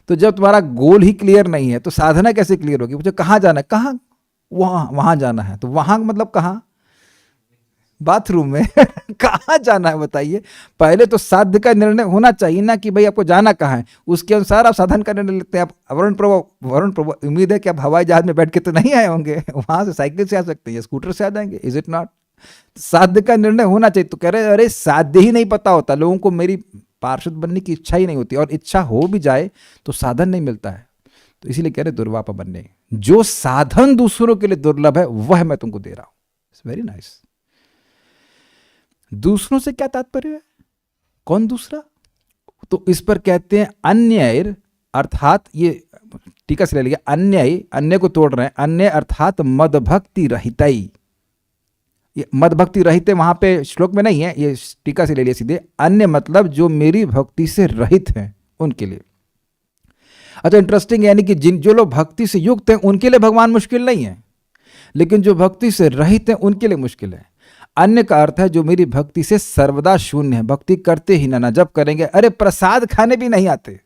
तो जब तुम्हारा गोल ही क्लियर नहीं है तो साधना कैसे क्लियर होगी? मुझे कहाँ जाना है, कहाँ, वहां जाना है, तो वहां मतलब कहाँ? बाथरूम में कहाँ जाना है बताइए? पहले तो साध्य का निर्णय होना चाहिए ना कि भाई आपको जाना कहाँ है, उसके अनुसार आप साधन का निर्णय लेते हैं। आप वरुण प्रभु उम्मीद है कि आप हवाई जहाज में बैठ के तो नहीं आए होंगे, वहां से साइकिल से आ सकते हैं, स्कूटर से आ जाएंगे, इज इट नॉट? साध्य का निर्णय होना चाहिए। तो कह रहे अरे साध्य ही नहीं पता होता लोगों को, मेरी पार्षद बनने की इच्छा ही नहीं होती, और इच्छा हो भी जाए तो साधन नहीं मिलता है। तो इसीलिए कह रहे दुर्वापा बनने, जो साधन दूसरों के लिए दुर्लभ है वह मैं तुमको दे रहा हूं। It's very nice. दूसरों से क्या तात्पर्य है? कौन दूसरा? तो इस पर कहते हैं अन्य, अर्थात ये टीका से ले लिया, अन्य, अन्य को तोड़ रहे हैं, अन्य अर्थात मद भक्ति रहितई। ये मद भक्ति रहित वहां पे श्लोक में नहीं है, ये टीका से ले लिया सीधे। अन्य मतलब जो मेरी भक्ति से रहित हैं उनके लिए। अच्छा, इंटरेस्टिंग, यानी कि जो लोग भक्ति से युक्त हैं उनके लिए भगवान मुश्किल नहीं है, लेकिन जो भक्ति से रहित हैं उनके लिए मुश्किल है। अन्य का अर्थ है जो मेरी भक्ति से सर्वदा शून्य है, भक्ति करते ही ना जब करेंगे, अरे प्रसाद खाने भी नहीं आते।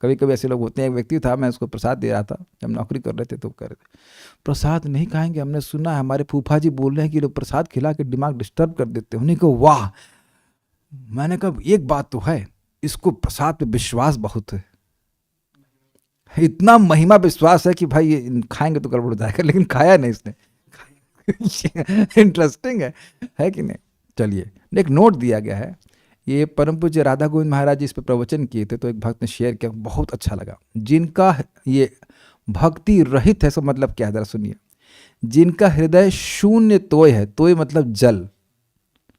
कभी कभी ऐसे लोग होते हैं। एक व्यक्ति था, मैं उसको प्रसाद दे रहा था, जब नौकरी कर रहे थे तो कह रहे थे प्रसाद नहीं खाएंगे, हमने सुना है हमारे फूफा जी बोल रहे हैं कि लोग प्रसाद खिला के दिमाग डिस्टर्ब कर देते हैं। उन्हें कहा वाह। मैंने कहा एक बात तो है, इसको प्रसाद पे विश्वास बहुत है, इतना महिमा विश्वास है कि भाई ये खाएंगे तो गड़बड़ हो जाएगा, लेकिन खाया नहीं इसने। इंटरेस्टिंग है कि नहीं? चलिए, एक नोट दिया गया है, ये परम पूज्य राधा गोविंद महाराज जी इस पर प्रवचन किए थे, तो एक भक्त ने शेयर किया, बहुत अच्छा लगा। जिनका ये भक्ति रहित है, सब मतलब क्या है जरा सुनिए। जिनका हृदय शून्य तोय है, तोय मतलब जल,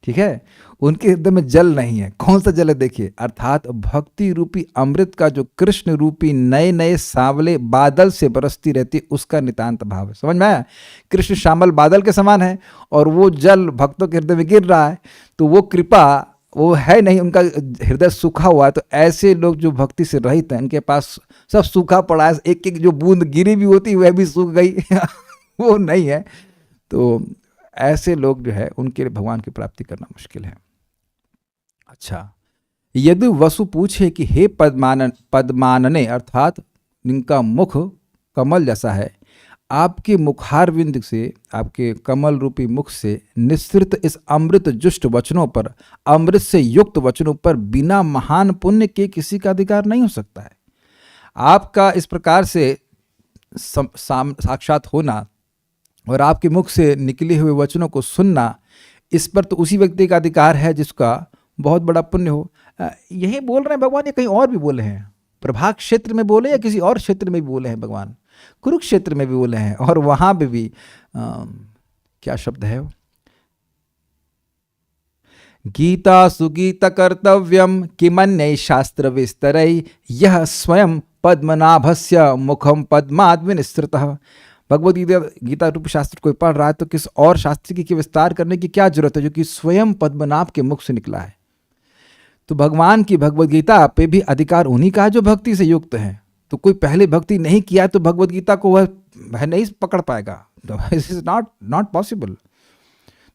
ठीक है, उनके हृदय में जल नहीं है। कौन सा जल है देखिए, अर्थात भक्ति रूपी अमृत का जो कृष्ण रूपी नए नए सांवले बादल से बरसती रहती, उसका नितांत भाव है। समझ में आया? कृष्ण श्यामल बादल के समान है और वो जल भक्तों के हृदय में गिर रहा है, तो वो कृपा वो है नहीं, उनका हृदय सूखा हुआ है। तो ऐसे लोग जो भक्ति से रहित हैं, उनके पास सब सूखा पड़ा है, एक एक जो बूंद गिरी भी होती वह भी सूख गई वो नहीं है। तो ऐसे लोग जो है उनके लिए भगवान की प्राप्ति करना मुश्किल है। अच्छा, यदि वसु पूछे कि हे पद्मानने, अर्थात इनका मुख कमल जैसा है, आपके मुखारविंद से, आपके कमल रूपी मुख से निःसृत इस अमृत जुष्ट वचनों पर, अमृत से युक्त वचनों पर बिना महान पुण्य के किसी का अधिकार नहीं हो सकता है। आपका इस प्रकार से साक्षात होना और आपके मुख से निकले हुए वचनों को सुनना, इस पर तो उसी व्यक्ति का अधिकार है जिसका बहुत बड़ा पुण्य हो। यही बोल रहे हैं भगवान, या कहीं और भी बोले हैं? प्रभाग क्षेत्र में बोले या किसी और क्षेत्र में भी बोले हैं भगवान? कुरुक्षेत्र में भी बोले हैं, और वहां पे भी क्या शब्द है वो? गीता सुगीत कर्तव्यम किमन्य शास्त्र विस्तरई यह स्वयं पद्मनाभस्य मुखम पद्माद् विनिसृतः। भगवद गीता रूप शास्त्र कोई पढ़ रहा है तो किस और शास्त्र की विस्तार करने की क्या जरूरत है, जो कि स्वयं पद्मनाभ के मुख से निकला है। तो भगवान की भगवद गीता पे भी अधिकार उन्हीं का है जो भक्ति से युक्त है। तो कोई पहले भक्ति नहीं किया तो भगवद गीता को वह नहीं पकड़ पाएगा, दिस इज नॉट पॉसिबल।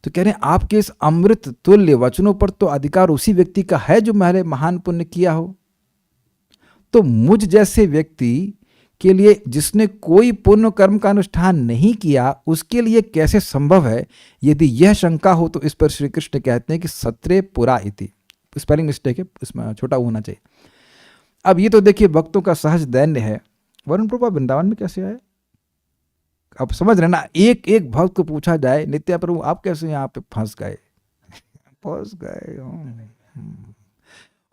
तो कह रहे हैं आपके इस अमृत तुल्य वचनों पर तो अधिकार उसी व्यक्ति का है जो पहले महान पुण्य किया हो। तो मुझ जैसे व्यक्ति के लिए, जिसने कोई पुण्य कर्म का अनुष्ठान नहीं किया, उसके लिए कैसे संभव है? यदि यह शंका हो तो इस पर श्री कृष्ण कहते हैं कि सत्रे पुरा इति, स्पेलिंग मिस्टेक है, इसमें छोटा होना चाहिए। अब ये तो देखिए भक्तों का सहज दैन्य है। वरुण प्रभा वृंदावन में कैसे आए? अब समझ रहे ना, एक एक भक्त को पूछा जाए, नित्या प्रभु आप कैसे यहाँ पे फंस गए? फंस गए।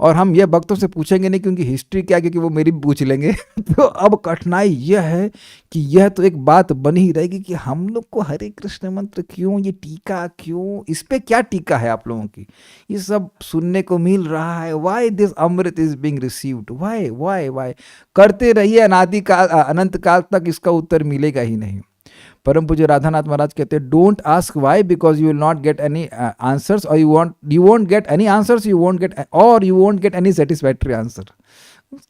और हम ये भक्तों से पूछेंगे नहीं क्योंकि हिस्ट्री क्या, क्योंकि वो मेरी भी पूछ लेंगे। तो अब कठिनाई यह है कि यह तो एक बात बनी ही रहेगी कि हम लोग को हरे कृष्ण मंत्र क्यों, ये टीका क्यों, इस पे क्या टीका है आप लोगों की, ये सब सुनने को मिल रहा है। Why this amrit is being received, why why why करते रहिए अनादि काल अनंत काल तक, इसका उत्तर मिलेगा ही नहीं। परम पूज्य राधानाथ महाराज कहते हैं don't ask why because you will not get any answers, और you won't get any answers, you won't get any satisfactory answer.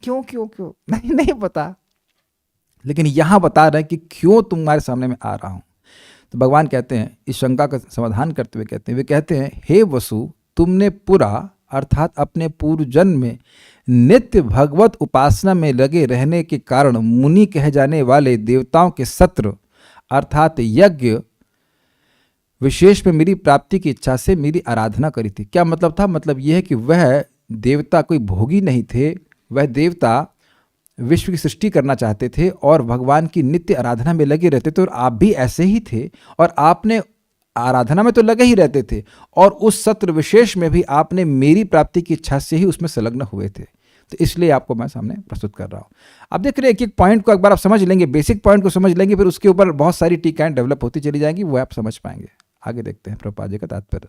क्यों क्यों क्यों नहीं पता, लेकिन यहां बता रहे हैं कि क्यों तुम्हारे सामने में आ रहा हूं। तो भगवान कहते हैं, इस शंका का समाधान करते हुए कहते हैं, वे कहते हैं हे वसु, तुमने पुरा अर्थात अपने पूर्व जन्म में नित्य भगवत उपासना में लगे रहने के कारण मुनि कहे जाने वाले देवताओं के सत्र अर्थात यज्ञ विशेष में मेरी प्राप्ति की इच्छा से मेरी आराधना करी थी। क्या मतलब था? मतलब यह है कि वह देवता कोई भोगी नहीं थे, वह देवता विश्व की सृष्टि करना चाहते थे और भगवान की नित्य आराधना में लगे रहते थे। और आप भी ऐसे ही थे, और आपने आराधना में तो लगे ही रहते थे, और उस सत्र विशेष में भी आपने मेरी प्राप्ति की इच्छा से ही उसमें संलग्न हुए थे। तो इसलिए आपको मैं सामने प्रस्तुत कर रहा हूँ। आप देख रहे हैं एक एक पॉइंट को एक बार आप समझ लेंगे, बेसिक पॉइंट को समझ लेंगे, फिर उसके ऊपर बहुत सारी टीकाएं डेवलप होती चली जाएंगी, वो आप समझ पाएंगे। आगे देखते हैं प्रभुपाद जी का तात्पर्य।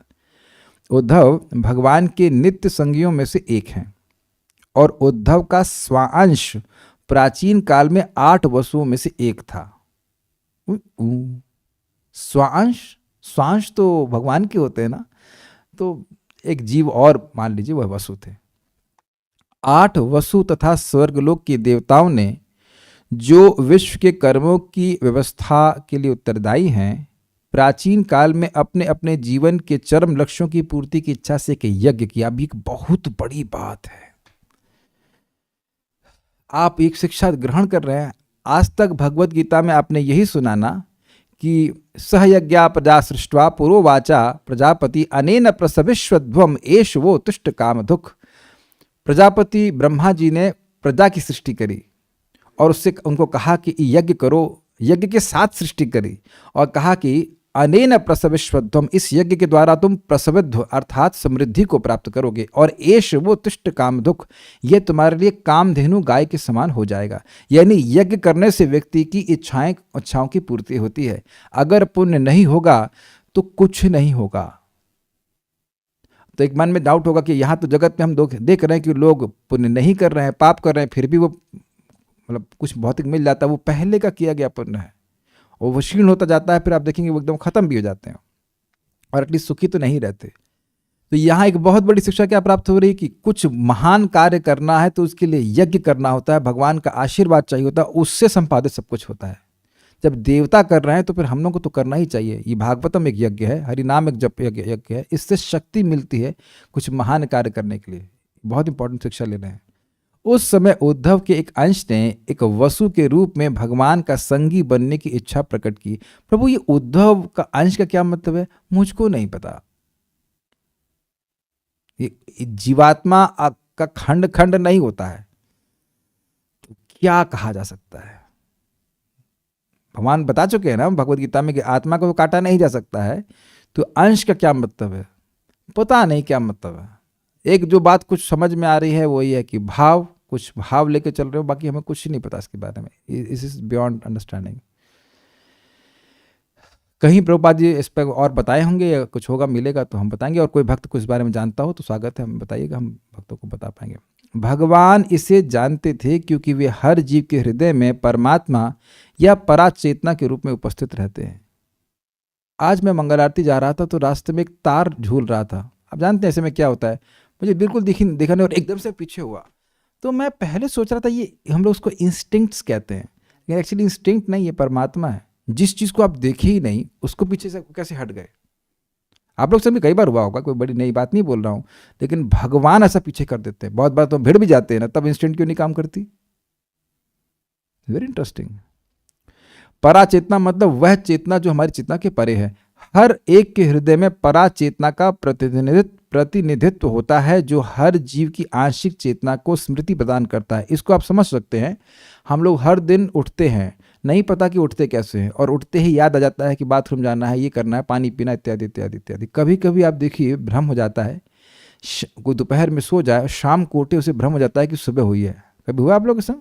उद्धव भगवान के नित्य संगियों में से एक हैं और उद्धव का स्वांश प्राचीन काल में 8 वसुओं में से एक था। स्वांश स्वांश तो भगवान के होते हैं ना, तो एक जीव और मान लीजिए वह वसु थे। 8 वसु तथा स्वर्गलोक के देवताओं ने जो विश्व के कर्मों की व्यवस्था के लिए उत्तरदायी हैं, प्राचीन काल में अपने अपने जीवन के चरम लक्ष्यों की पूर्ति की इच्छा से एक यज्ञ किया। अभी एक बहुत बड़ी बात है, आप एक शिक्षा ग्रहण कर रहे हैं। आज तक भगवत गीता में आपने यही सुना ना कि सहयज्ञा प्रजा सृष्ट्वा पुरोवाचा प्रजापति अनेन प्रसविश्वध्वम एष वो तुष्ट काम दुख। प्रजापति ब्रह्मा जी ने प्रजा की सृष्टि करी और उससे उनको कहा कि यज्ञ करो, यज्ञ के साथ सृष्टि करी और कहा कि अनेन प्रसविश्वध्वम, इस यज्ञ के द्वारा तुम प्रसविध्व अर्थात समृद्धि को प्राप्त करोगे और एष वो तुष्ट काम दुख, ये तुम्हारे लिए कामधेनु गाय के समान हो जाएगा। यानी यज्ञ करने से व्यक्ति की इच्छाओं की पूर्ति होती है। अगर पुण्य नहीं होगा तो कुछ नहीं होगा। तो एक मन में डाउट होगा कि यहाँ तो जगत में हम देख रहे हैं कि लोग पुण्य नहीं कर रहे हैं, पाप कर रहे हैं, फिर भी वो मतलब कुछ भौतिक मिल जाता है, वो पहले का किया गया पुण्य है और वो क्षीण होता जाता है। फिर आप देखेंगे वो एकदम खत्म भी हो जाते हैं और एटलीस्ट सुखी तो नहीं रहते। तो यहाँ एक बहुत बड़ी शिक्षा क्या प्राप्त हो रही है कि कुछ महान कार्य करना है तो उसके लिए यज्ञ करना होता है, भगवान का आशीर्वाद चाहिए होता है, उससे संपादित सब कुछ होता है। जब देवता कर रहे हैं तो फिर हम लोग को तो करना ही चाहिए। ये भागवतम एक यज्ञ है, हरिनाम एक जप यज्ञ है, इससे शक्ति मिलती है कुछ महान कार्य करने के लिए। बहुत इंपॉर्टेंट शिक्षा ले रहे हैं। उस समय उद्धव के एक अंश ने एक वसु के रूप में भगवान का संगी बनने की इच्छा प्रकट की। प्रभु ये उद्धव का अंश का क्या मतलब है, मुझको नहीं पता। ये जीवात्मा का खंड खंड नहीं होता है तो क्या कहा जा सकता है? भगवान बता चुके हैं ना भगवत गीता में कि आत्मा को काटा नहीं जा सकता है, तो अंश का क्या मतलब है पता नहीं क्या मतलब है। एक जो बात कुछ समझ में आ रही है वो ये है कि कुछ भाव लेके चल रहे हो, बाकी हमें कुछ नहीं पता इसके बारे में। इस इज बियॉन्ड अंडरस्टैंडिंग। कहीं प्रभुपाद जी इस पर और बताए होंगे या कुछ होगा मिलेगा तो हम बताएंगे, और कोई भक्त कुछ बारे में जानता हो तो स्वागत है, हम बताइएगा, हम भक्तों को बता पाएंगे। भगवान इसे जानते थे क्योंकि वे हर जीव के हृदय में परमात्मा या परा चेतना के रूप में उपस्थित रहते हैं। आज मैं मंगल आरती जा रहा था तो रास्ते में एक तार झूल रहा था। आप जानते हैं ऐसे में क्या होता है, मुझे बिल्कुल देखा नहीं और एकदम से पीछे हुआ। तो मैं पहले सोच रहा था ये हम लोग उसको इंस्टिंक्ट्स कहते हैं, लेकिन एक्चुअली इंस्टिंक्ट नहीं, ये परमात्मा है। जिस चीज़ को आप देखे ही नहीं उसको पीछे से कैसे हट गए। आप लोग से भी कई बार हुआ होगा, कोई बड़ी नई बात नहीं बोल रहा हूँ, लेकिन भगवान ऐसा पीछे कर देते हैं। बहुत बार तो भिड़ भी जाते हैं ना, तब इंस्टेंट क्यों नहीं काम करती। Very interesting. परा चेतना मतलब वह चेतना जो हमारी चेतना के परे है। हर एक के हृदय में परा चेतना का प्रतिनिधित्व होता है जो हर जीव की आंशिक चेतना को स्मृति प्रदान करता है। इसको आप समझ सकते हैं। हम लोग हर दिन उठते हैं, नहीं पता कि उठते कैसे हैं, और उठते ही याद आ जाता है कि बाथरूम जाना है, ये करना है, पानी पीना, इत्यादि इत्यादि इत्यादि। कभी कभी आप देखिए भ्रम हो जाता है, कोई दोपहर में सो जाए, शाम को उठे उसे भ्रम हो जाता है कि सुबह हुई है। कभी हुआ आप लोग के संग?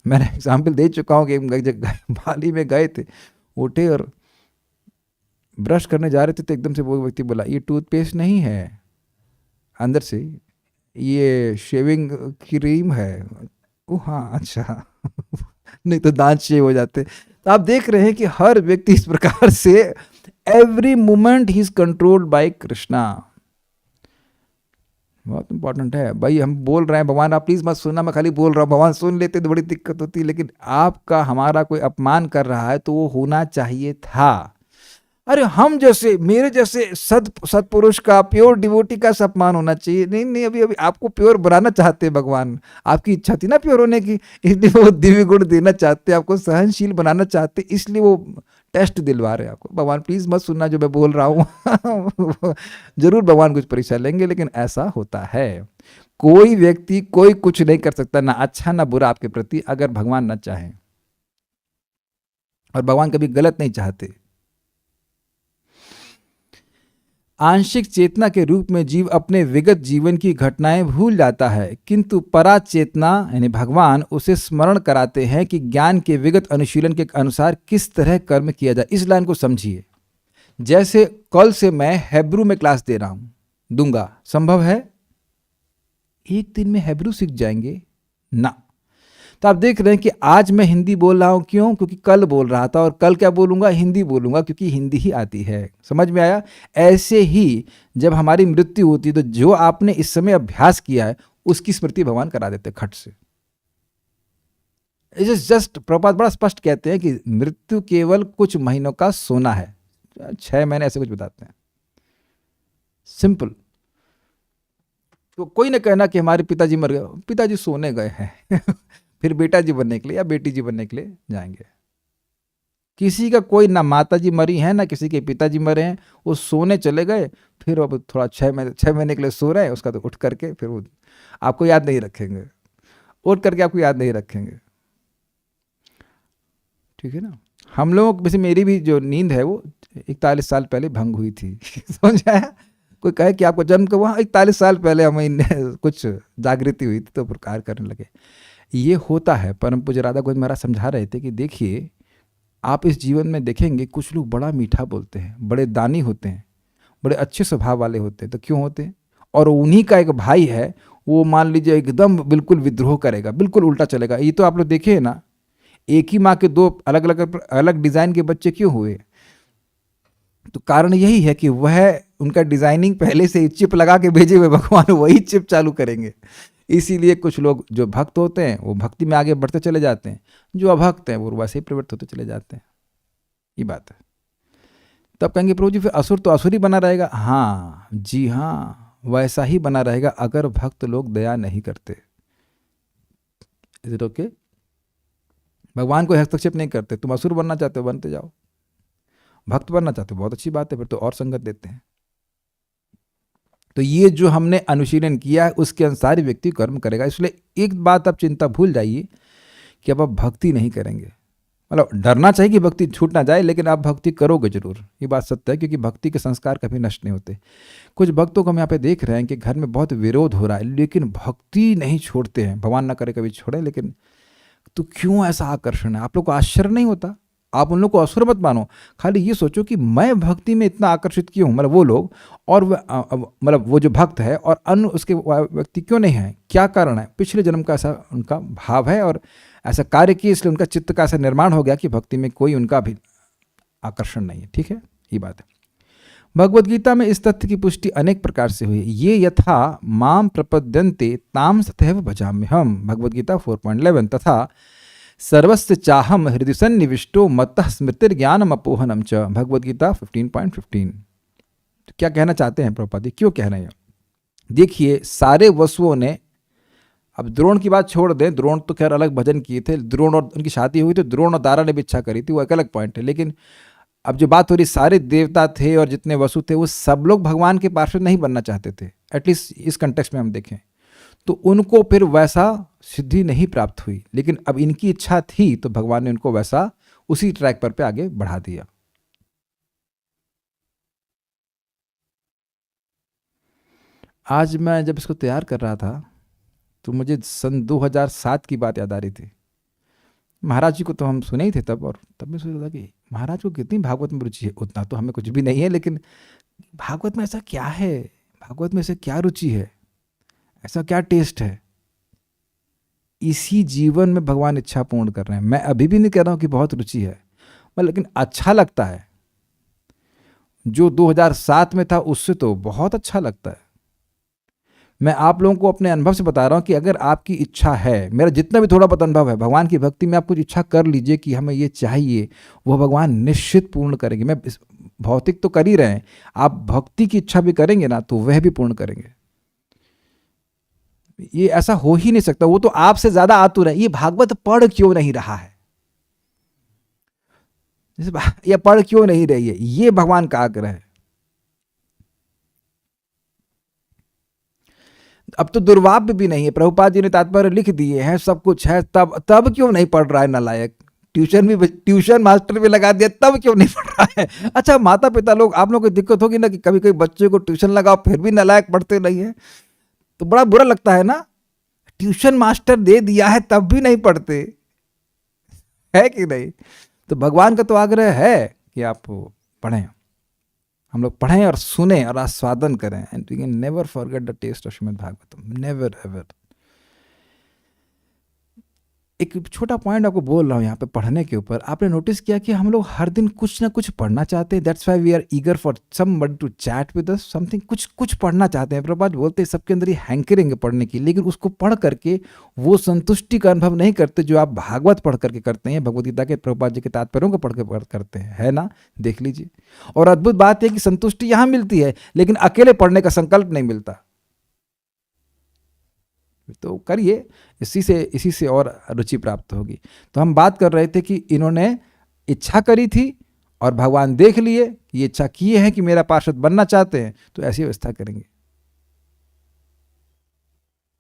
मैंने एग्जाम्पल दे चुका हूँ कि बाली में गए थे, उठे और ब्रश करने जा रहे थे तो एकदम से वो व्यक्ति बोला ये टूथपेस्ट नहीं है, अंदर से ये शेविंग क्रीम है। ओ हाँ अच्छा नहीं तो दांत शेव हो जाते। तो आप देख रहे हैं कि हर व्यक्ति इस प्रकार से every moment he is controlled by Krishna. बहुत इंपॉर्टेंट है भाई। हम बोल रहे हैं भगवान आप प्लीज मत सुनना, मैं खाली बोल रहा हूँ, भगवान सुन लेते तो बड़ी दिक्कत होती। लेकिन आपका हमारा कोई अपमान कर रहा है तो वो होना चाहिए था। अरे हम जैसे मेरे जैसे सत्पुरुष का, प्योर डिवोटी का सम्मान होना चाहिए। नहीं नहीं, अभी आपको प्योर बनाना चाहते हैं भगवान। आपकी इच्छा थी ना प्योर होने की, इसलिए वो दिव्य गुण देना चाहते, आपको सहनशील बनाना चाहते, इसलिए वो टेस्ट दिलवा रहे हैं आपको। भगवान प्लीज मत सुनना जो मैं बोल रहा हूँ जरूर भगवान कुछ परीक्षा लेंगे, लेकिन ऐसा होता है। कोई व्यक्ति कोई कुछ नहीं कर सकता, ना अच्छा ना बुरा आपके प्रति, अगर भगवान ना चाहे। और भगवान कभी गलत नहीं चाहते। आंशिक चेतना के रूप में जीव अपने विगत जीवन की घटनाएं भूल जाता है, किंतु परा चेतना यानी भगवान उसे स्मरण कराते हैं कि ज्ञान के विगत अनुशीलन के अनुसार किस तरह कर्म किया जाए। इस लाइन को समझिए। जैसे कल से मैं हेब्रू में क्लास दे रहा हूं, दूंगा, संभव है एक दिन में हेब्रू सीख जाएंगे ना। तो आप देख रहे हैं कि आज मैं हिंदी बोल रहा हूं, क्यों? क्योंकि कल बोल रहा था, और कल क्या बोलूंगा? हिंदी बोलूंगा, क्योंकि हिंदी ही आती है। समझ में आया? ऐसे ही जब हमारी मृत्यु होती है तो जो आपने इस समय अभ्यास किया है उसकी स्मृति भगवान करा देते खट से। इट इज जस्ट, प्रभुपाद बड़ा स्पष्ट कहते हैं कि मृत्यु केवल कुछ महीनों का सोना है, 6 महीने ऐसे कुछ बताते हैं, सिंपल। तो कोई ना कहना कि हमारे पिताजी मर गए, पिताजी सोने गए हैं फिर बेटा जी बनने के लिए या बेटी जी बनने के लिए जाएंगे। किसी का कोई ना माता जी मरी हैं ना किसी के पिताजी मरे हैं, वो सोने चले गए, फिर अब थोड़ा 6 महीने के लिए सो रहे हैं, उसका तो उठ करके फिर वो आपको याद नहीं रखेंगे, उठ करके आपको याद नहीं रखेंगे, ठीक है ना। हम लोगों को, वैसे मेरी भी जो नींद है वो 41 साल पहले भंग हुई थी समझ आया? कोई कहे कि आपको जन्म कब हुआ, 41 साल पहले हमें कुछ जागृति हुई थी तो प्रकार करने लगे। ये होता है। परम पूज्य राधा गोविंद महाराज समझा रहे थे कि देखिए, आप इस जीवन में देखेंगे कुछ लोग बड़ा मीठा बोलते हैं, बड़े दानी होते हैं, बड़े अच्छे स्वभाव वाले होते हैं, तो क्यों होते हैं? और उन्हीं का एक भाई है, वो मान लीजिए एकदम बिल्कुल विद्रोह करेगा, बिल्कुल उल्टा चलेगा। ये तो आप लोग देखे ना, एक ही माँ के दो अलग अलग अलग डिजाइन के बच्चे क्यों हुए? तो कारण यही है कि वह उनका डिजाइनिंग पहले से ही चिप लगा के भेजे हुए भगवान वही चिप चालू करेंगे। इसीलिए कुछ लोग जो भक्त होते हैं वो भक्ति में आगे बढ़ते चले जाते हैं, जो अभक्त हैं वो वैसे ही प्रवृत्त होते चले जाते हैं। ये बात है। तब कहेंगे प्रभु जी फिर असुर तो असुर ही बना रहेगा। हाँ जी हाँ, वैसा ही बना रहेगा अगर भक्त लोग दया नहीं करते। Is it okay? भगवान को हस्तक्षेप नहीं करते। तुम असुर बनना चाहते हो बनते जाओ, भक्त बनना चाहते हो बहुत अच्छी बात है, फिर तो और संगत देते हैं। तो ये जो हमने अनुशीलन किया है उसके अनुसार ही व्यक्ति कर्म करेगा। इसलिए एक बात आप चिंता भूल जाइए कि अब आप भक्ति नहीं करेंगे। मतलब डरना चाहिए कि भक्ति छूट ना जाए, लेकिन आप भक्ति करोगे जरूर, ये बात सत्य है, क्योंकि भक्ति के संस्कार कभी नष्ट नहीं होते। कुछ भक्तों को हम यहाँ पे देख रहे हैं कि घर में बहुत विरोध हो रहा है लेकिन भक्ति नहीं छोड़ते हैं। भगवान ना करे कभी छोड़े, लेकिन तो क्यों ऐसा आकर्षण है? आप लोग को आश्चर्य नहीं होता? आप उन लोग को असुर मत मानो, खाली ये सोचो कि मैं भक्ति में इतना आकर्षित क्यों हूँ। मतलब वो लोग और मतलब वो जो भक्त है और अन्य उसके व्यक्ति क्यों नहीं है, क्या कारण है? पिछले जन्म का ऐसा उनका भाव है और ऐसा कार्य किए, इसलिए उनका चित्त का ऐसा निर्माण हो गया कि भक्ति में कोई उनका भी आकर्षण नहीं है। ठीक है, ये बात है। भगवद गीता में इस तथ्य की पुष्टि अनेक प्रकार से हुई है। ये यथा माम प्रपद्यन्ते ताम तथैव भजाम्यहम, भगवद गीता 4.11, तथा सर्वस्य चाहम हृदय सन्निविष्टो मत्तः स्मृतिर्ज्ञानम अपोहनम च, भगवद गीता 15.15। तो क्या कहना चाहते हैं प्रभुपाद? क्यों कह रहे हैं? देखिए, सारे वसुओं ने, अब द्रोण की बात छोड़ दें, द्रोण तो खैर अलग भजन किए थे, द्रोण और उनकी शादी हुई तो द्रोण और दारा ने भी इच्छा करी थी, वो एक अलग पॉइंट है। लेकिन अब जो बात हो रही, सारे देवता थे और जितने वसु थे वो सब लोग भगवान के पार्षद नहीं बनना चाहते थे। एटलीस्ट इस कंटेक्स्ट में हम देखें तो उनको फिर वैसा सिद्धि नहीं प्राप्त हुई, लेकिन अब इनकी इच्छा थी तो भगवान ने उनको वैसा उसी ट्रैक पर पे आगे बढ़ा दिया। आज मैं जब इसको तैयार कर रहा था तो मुझे सन 2007 की बात याद आ रही थी। महाराज जी को तो हम सुने ही थे तब, और तब मैं सोच रहा था कि महाराज को कितनी भागवत में रुचि है। उतना तो हमें कुछ भी नहीं है, लेकिन भागवत में ऐसा क्या है, भागवत में ऐसे क्या रुचि है, ऐसा क्या टेस्ट है? इसी जीवन में भगवान इच्छा पूर्ण कर रहे हैं। मैं अभी भी नहीं कह रहा हूं कि बहुत रुचि है, लेकिन अच्छा लगता है। जो 2007 में था उससे तो बहुत अच्छा लगता है। मैं आप लोगों को अपने अनुभव से बता रहा हूं कि अगर आपकी इच्छा है, मेरा जितना भी थोड़ा बहुत अनुभव है भगवान की भक्ति में, आप कुछ इच्छा कर लीजिए कि हमें ये चाहिए, वो भगवान निश्चित पूर्ण करेंगे। मैं भौतिक तो कर ही रहे हैं, आप भक्ति की इच्छा भी करेंगे ना तो वह भी पूर्ण करेंगे। ये ऐसा हो ही नहीं सकता। वो तो आपसे ज्यादा आतुर है। ये भागवत पढ़ क्यों नहीं रहा है, ये पढ़ क्यों नहीं रही है, ये भगवान का आग्रह है। अब तो दुर्वाप भी नहीं है। प्रभुपाद जी ने तात्पर्य लिख दिए हैं, सब कुछ है, तब क्यों नहीं पढ़ रहा है नालायक? ट्यूशन मास्टर भी लगा दिया, तब क्यों नहीं पढ़ रहा है? अच्छा, माता पिता लोग, आप लोगों को दिक्कत होगी ना कि कभी कभी बच्चे को ट्यूशन लगाओ फिर भी नालायक पढ़ते नहीं है, तो बड़ा बुरा लगता है ना। ट्यूशन मास्टर दे दिया है तब भी नहीं पढ़ते, है कि नहीं? तो भगवान का तो आग्रह है कि आप पढ़ें। हम लोग पढ़ें और सुने और आस्वादन करें, and we can never forget the taste of Shrimad Bhagavatam, never ever. एक छोटा पॉइंट आपको बोल रहा हूँ यहाँ पे पढ़ने के ऊपर। आपने नोटिस किया कि हम लोग हर दिन कुछ ना कुछ पढ़ना चाहते हैं, that's why we are eager for somebody to chat with us, something, कुछ पढ़ना चाहते हैं। प्रभुपाद बोलते हैं सबके अंदर ये हैंकरिंग है पढ़ने की, लेकिन उसको पढ़ करके वो संतुष्टि का अनुभव नहीं करते जो आप भागवत पढ़ करके करते हैं, भगवद गीता के प्रभुपाद जी के तात्पर्यों को पढ़ के करते हैं, है ना? देख लीजिए। और अद्भुत बात है कि संतुष्टि यहाँ मिलती है, लेकिन अकेले पढ़ने का संकल्प नहीं मिलता। तो करिए, इसी से और रुचि प्राप्त होगी। तो हम बात कर रहे थे कि इन्होंने इच्छा करी थी और भगवान देख लिए कि ये इच्छा किए हैं कि मेरा पार्षद बनना चाहते हैं, तो ऐसी व्यवस्था करेंगे।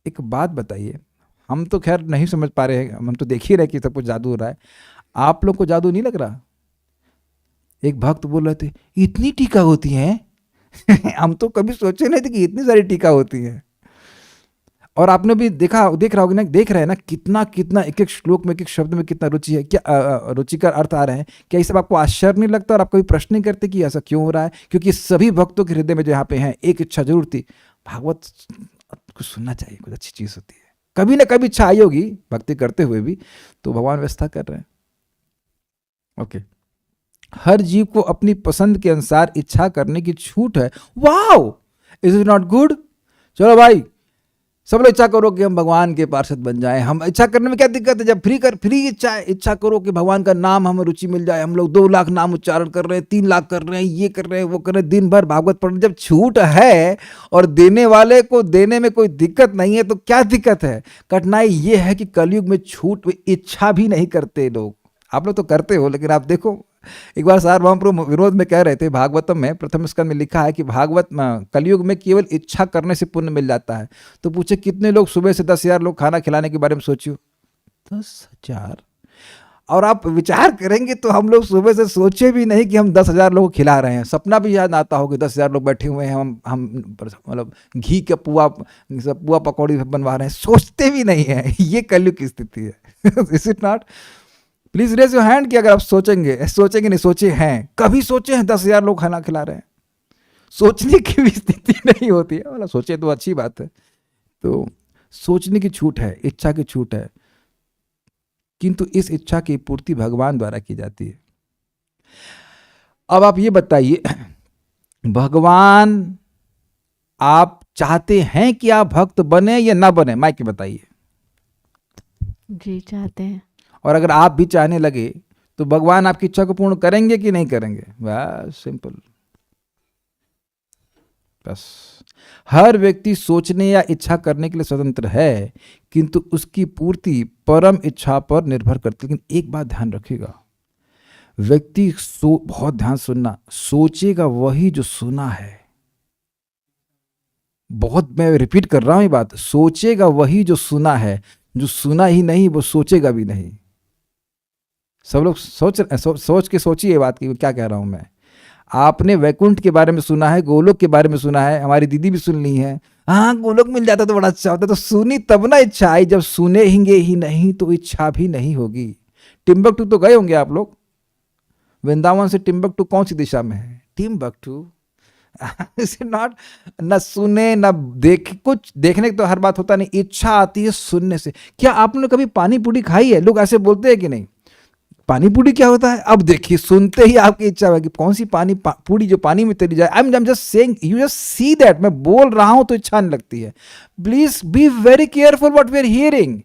एक बात बताइए, हम तो खैर नहीं समझ पा रहे हैं, हम तो देख ही रहे कि सब कुछ जादू हो रहा है, आप लोग को जादू नहीं लग रहा? एक भक्त बोल रहे थे इतनी टीका होती है हम तो कभी सोचे नहीं थे कि इतनी सारी टीका होती है। और आपने भी देख रहा होगा ना, देख रहे हैं ना कितना एक एक श्लोक में, एक एक शब्द में कितना रुचि है, क्या रुचिकर अर्थ आ रहे हैं। क्या ये सब आपको आश्चर्य नहीं लगता और आप कभी प्रश्न नहीं करते कि ऐसा क्यों हो रहा है? क्योंकि सभी भक्तों के हृदय में जो यहाँ पे हैं एक इच्छा जरूर थी, भागवत कुछ सुनना चाहिए, कुछ अच्छी चीज होती है। कभी ना कभी इच्छा आई होगी भक्ति करते हुए भी, तो भगवान व्यवस्था कर रहे हैं। ओके, हर जीव को अपनी पसंद के अनुसार इच्छा करने की छूट है। Wow, is it not good? चलो भाई, सब लोग इच्छा करो कि हम भगवान के पार्षद बन जाएं। हम इच्छा करने में क्या दिक्कत है? जब फ्री इच्छा करो कि भगवान का नाम हमें रुचि मिल जाए। हम लोग 2 लाख नाम उच्चारण कर रहे हैं, 3 लाख कर रहे हैं, ये कर रहे हैं, वो कर रहे हैं, दिन भर भागवत पढ़ रहे हैं। जब छूट है और देने वाले को देने में कोई दिक्कत नहीं है, तो क्या दिक्कत है? कठिनाई ये है कि कलयुग में छूट में इच्छा भी नहीं करते लोग। आप लोग तो करते हो, लेकिन आप देखो, एक बार सार्वभौम विनोद में कह रहे थे, भागवतम में प्रथम स्कंद में लिखा है कि भागवत कलयुग में केवल इच्छा करने से पुण्य मिल जाता है। तो पूछे कितने लोग सुबह से 10,000 लोग खाना खिलाने के बारे में सोचियो? 10,000। और आप विचार करेंगे तो हम लोग सुबह से सोचे भी नहीं कि हम 10,000 लोगों को खिला रहे हैं। सपना भी याद आता हो कि 10,000 लोग बैठे हुए हैं, हम मतलब घी के पुआ पकौड़ी बनवा रहे हैं, सोचते भी नहीं है। ये कलयुग की स्थिति है। Is it not? Please raise your hand कि अगर आप सोचेंगे नहीं सोचे हैं, कभी सोचे हैं 10,000 लोग खाना खिला रहे हैं? सोचने की भी स्थिति नहीं होती है। मतलब सोचे तो अच्छी बात है। तो सोचने की छूट है, इच्छा की छूट है, किंतु इस इच्छा की पूर्ति भगवान द्वारा की जाती है। अब आप ये बताइए, भगवान आप चाहते हैं कि आप भक्त बने या ना बने? माइक बताइए। जी, चाहते हैं। और अगर आप भी चाहने लगे तो भगवान आपकी इच्छा को पूर्ण करेंगे कि नहीं करेंगे? बस सिंपल। बस हर व्यक्ति सोचने या इच्छा करने के लिए स्वतंत्र है, किंतु उसकी पूर्ति परम इच्छा पर निर्भर करती है। लेकिन एक बात ध्यान रखिएगा, व्यक्ति बहुत ध्यान सुनना, सोचेगा वही जो सुना है। बहुत मैं रिपीट कर रहा हूं ये बात, सोचेगा वही जो सुना है। जो सुना ही नहीं वो सोचेगा भी नहीं। सब लोग सोच के सोचिए ये बात की क्या कह रहा हूं मैं। आपने वैकुंठ के बारे में सुना है, गोलोक के बारे में सुना है, हमारी दीदी भी सुन ली है। हाँ, गोलोक मिल जाता तो बड़ा अच्छा होता। तो सुनी तब ना इच्छा आई, जब सुनेंगे ही नहीं तो इच्छा भी नहीं होगी। टिम्बकटू तो गए होंगे आप लोग। वृंदावन से टिम्बकटू कौन सी दिशा में है? टिम्बकटू। नॉट, न सुने न देखे, कुछ देखने की तो हर बात होता नहीं, इच्छा आती है सुनने से। क्या आपने कभी पानी पूरी खाई है? लोग ऐसे बोलते हैं कि नहीं? पानी पूरी क्या होता है? अब देखिए, सुनते ही आपकी इच्छा होगी कौन सी पूरी जो पानी में तली जाए। I am just saying, you just see that. मैं बोल रहा हूं तो इच्छा नहीं लगती है। Please be very careful what we are hearing,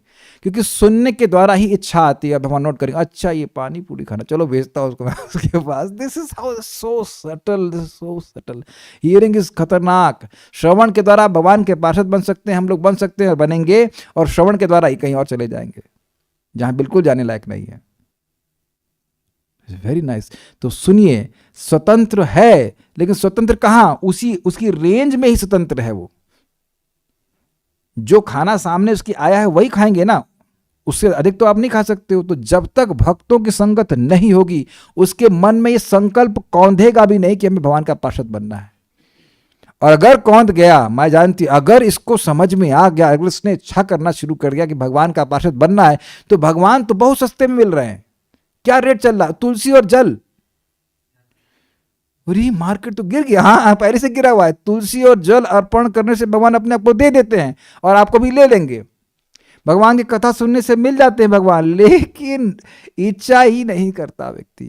क्योंकि सुनने के द्वारा ही इच्छा आती है। अब हम नोट करेंगे, अच्छा ये पानी पूरी खाना, चलो भेजता हूं उसको उसके पास। This is how so subtle, this is so subtle. Hearing is खतरनाक। श्रवण के द्वारा भगवान के पार्षद बन सकते हैं, हम लोग बन सकते हैं और बनेंगे, और श्रवण के द्वारा ही कहीं और चले जाएंगे जहां बिल्कुल जाने लायक नहीं है। Very nice. तो सुनिए, स्वतंत्र है, लेकिन स्वतंत्र कहां? उसकी रेंज में ही स्वतंत्र है। वो जो खाना सामने उसकी आया है वही खाएंगे ना, उससे अधिक तो आप नहीं खा सकते हो। तो जब तक भक्तों की संगत नहीं होगी, उसके मन में ये संकल्प कौंधेगा भी नहीं कि हमें भगवान का पार्षद बनना है। और अगर कौंध गया, मैं जानती, अगर इसको समझ में आ गया, अगर इसने इच्छा करना शुरू कर दिया कि भगवान का पार्षद बनना है, तो भगवान तो बहुत सस्ते में मिल रहे हैं। क्या रेट चल रहा? तुलसी और जल और ये मार्केट तो गिर गया। हाँ, पहले से गिरा हुआ है। तुलसी और जल अर्पण करने से भगवान अपने आप को दे देते हैं और आपको भी ले लेंगे। भगवान की कथा सुनने से मिल जाते हैं भगवान, लेकिन इच्छा ही नहीं करता व्यक्ति।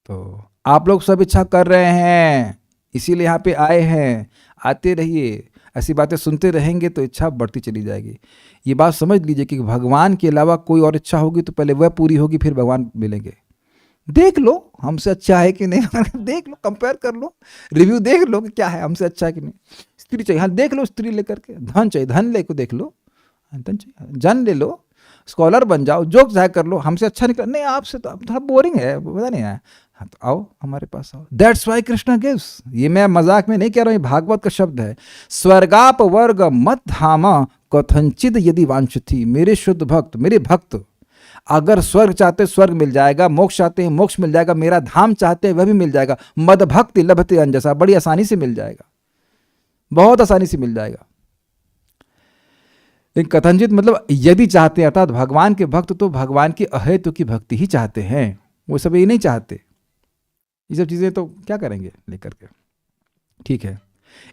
तो आप लोग सब इच्छा कर रहे हैं, इसीलिए यहाँ पे आए हैं। आते रहिए, ऐसी बातें सुनते रहेंगे तो इच्छा बढ़ती चली जाएगी। ये बात समझ लीजिए कि भगवान के अलावा कोई और इच्छा होगी तो पहले वह पूरी होगी, फिर भगवान मिलेंगे। देख लो हमसे अच्छा है कि नहीं, देख लो, कंपेयर कर लो, रिव्यू देख लो कि क्या है, हमसे अच्छा है कि नहीं। स्त्री चाहिए, हाँ देख लो, स्त्री लेकर के। धन चाहिए, धन लेकर देख लो, धन चाहिए, जन ले लो, स्कॉलर बन जाओ, जो चाहे कर लो, हमसे अच्छा निकला नहीं, आपसे तो थोड़ा बोरिंग है, पता नहीं है। हाँ तो आओ, हमारे पास आओ। That's why Krishna gives. ये मैं मजाक में नहीं कह रहा हूँ, ये भागवत का शब्द है। स्वर्गाप वर्ग मत धामा कथंचित यदि वांछति। मेरे शुद्ध भक्त, मेरे भक्त अगर स्वर्ग चाहते स्वर्ग मिल जाएगा, मोक्ष चाहते हैं मोक्ष मिल जाएगा, मेरा धाम चाहते हैं वह भी मिल जाएगा। मद भक्ति लभते अंजसा, बड़ी आसानी से मिल जाएगा, बहुत आसानी से मिल जाएगा। लेकिन कथंचित मतलब यदि चाहते हैं, अर्थात भगवान के भक्त तो भगवान की अहेतु की भक्ति ही चाहते हैं, वो सब ये नहीं चाहते। ये सब चीजें तो क्या करेंगे लेकर के, ठीक है।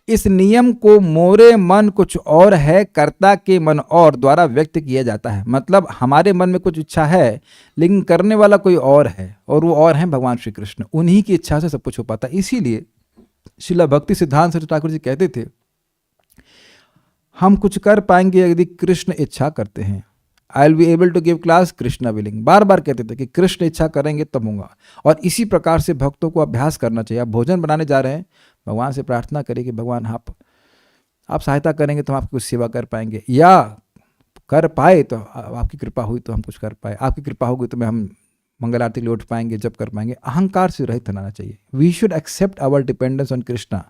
इस नियम को मोरे मन कुछ और है, कर्ता के मन और द्वारा व्यक्त किया जाता है। मतलब हमारे मन में कुछ इच्छा है, लेकिन करने वाला कोई और है, और वो और है भगवान श्री कृष्ण। उन्हीं की इच्छा से सब कुछ हो पाता है। इसीलिए श्रील भक्ति सिद्धांत सरस्वती ठाकुर जी कहते थे, हम कुछ कर पाएंगे यदि कृष्ण इच्छा करते हैं। I will be able to give class Krishna willing. बार बार कहते थे कि कृष्ण इच्छा करेंगे तब होगा। और इसी प्रकार से भक्तों को अभ्यास करना चाहिए। आप भोजन बनाने जा रहे हैं, भगवान से प्रार्थना करिए कि भगवान आप सहायता करेंगे तो हम आपकी कुछ सेवा कर पाएंगे, या कर पाए तो आपकी कृपा हुई तो हम कुछ कर पाए, आपकी कृपा होगी तो हम मंगल आरती लौट पाएंगे, जब कर पाएंगे। अहंकार से रहित रहना चाहिए। We should accept our dependence on Krishna.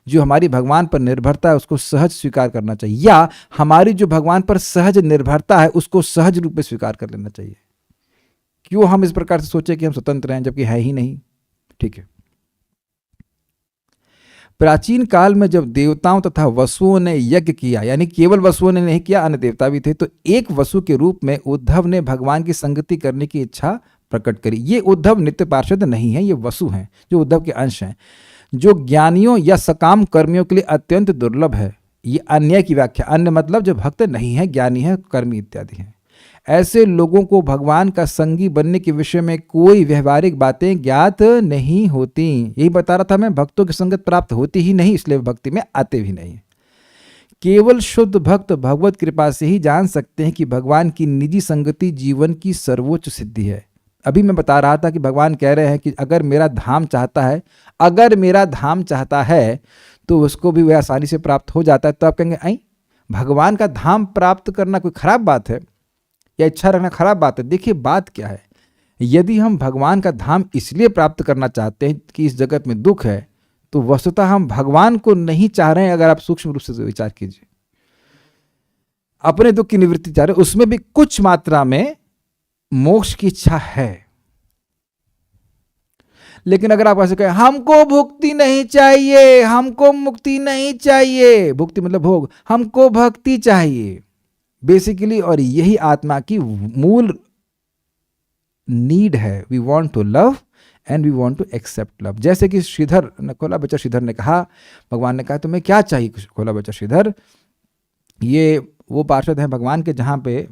जो हमारी भगवान पर निर्भरता है उसको सहज स्वीकार करना चाहिए, या हमारी जो भगवान पर सहज निर्भरता है उसको सहज रूप में स्वीकार कर लेना चाहिए। क्यों हम इस प्रकार से सोचे कि हम स्वतंत्र हैं जबकि है ही नहीं, ठीक है। प्राचीन काल में जब देवताओं तथा वसुओं ने यज्ञ किया, यानी केवल वसुओं ने नहीं किया, अन्य देवता भी थे, तो एक वसु के रूप में उद्धव ने भगवान की संगति करने की इच्छा प्रकट करी। ये उद्धव नित्य पार्षद नहीं है, ये वसु हैं जो उद्धव के अंश हैं, जो ज्ञानियों या सकाम कर्मियों के लिए अत्यंत दुर्लभ है। ये अन्य की व्याख्या, अन्य मतलब जो भक्त नहीं है, ज्ञानी है, कर्मी इत्यादि हैं। ऐसे लोगों को भगवान का संगी बनने के विषय में कोई व्यवहारिक बातें ज्ञात नहीं होती। यही बता रहा था मैं, भक्तों की संगत प्राप्त होती ही नहीं, इसलिए भक्ति में आते भी नहीं। केवल शुद्ध भक्त भगवत कृपा से ही जान सकते हैं कि भगवान की निजी संगति जीवन की सर्वोच्च सिद्धि है। अभी मैं बता रहा था कि भगवान कह रहे हैं कि अगर मेरा धाम चाहता है, अगर मेरा धाम चाहता है तो उसको भी वह आसानी से प्राप्त हो जाता है। तो आप कहेंगे आई भगवान का धाम प्राप्त करना कोई खराब बात है या इच्छा रखना खराब बात है? देखिए बात क्या है, यदि हम भगवान का धाम इसलिए प्राप्त करना चाहते हैं कि इस जगत में दुख है, तो वस्तुतः हम भगवान को नहीं चाह रहे हैं। अगर आप सूक्ष्म रूप से विचार कीजिए, अपने दुख की निवृत्ति चाह रहे हैं, उसमें भी कुछ मात्रा में मोक्ष की इच्छा है। लेकिन अगर आप ऐसे कहें हमको भुक्ति नहीं चाहिए, हमको मुक्ति नहीं चाहिए, भुक्ति मतलब भोग, हमको भक्ति चाहिए बेसिकली, और यही आत्मा की मूल नीड है। We want to love and we want to accept love. जैसे कि श्रीधर, खोला बच्चा श्रीधर ने कहा, भगवान ने कहा तुम्हें क्या चाहिए खोला बच्चा श्रीधर? ये वो पार्षद हैं भगवान के जहाँ पे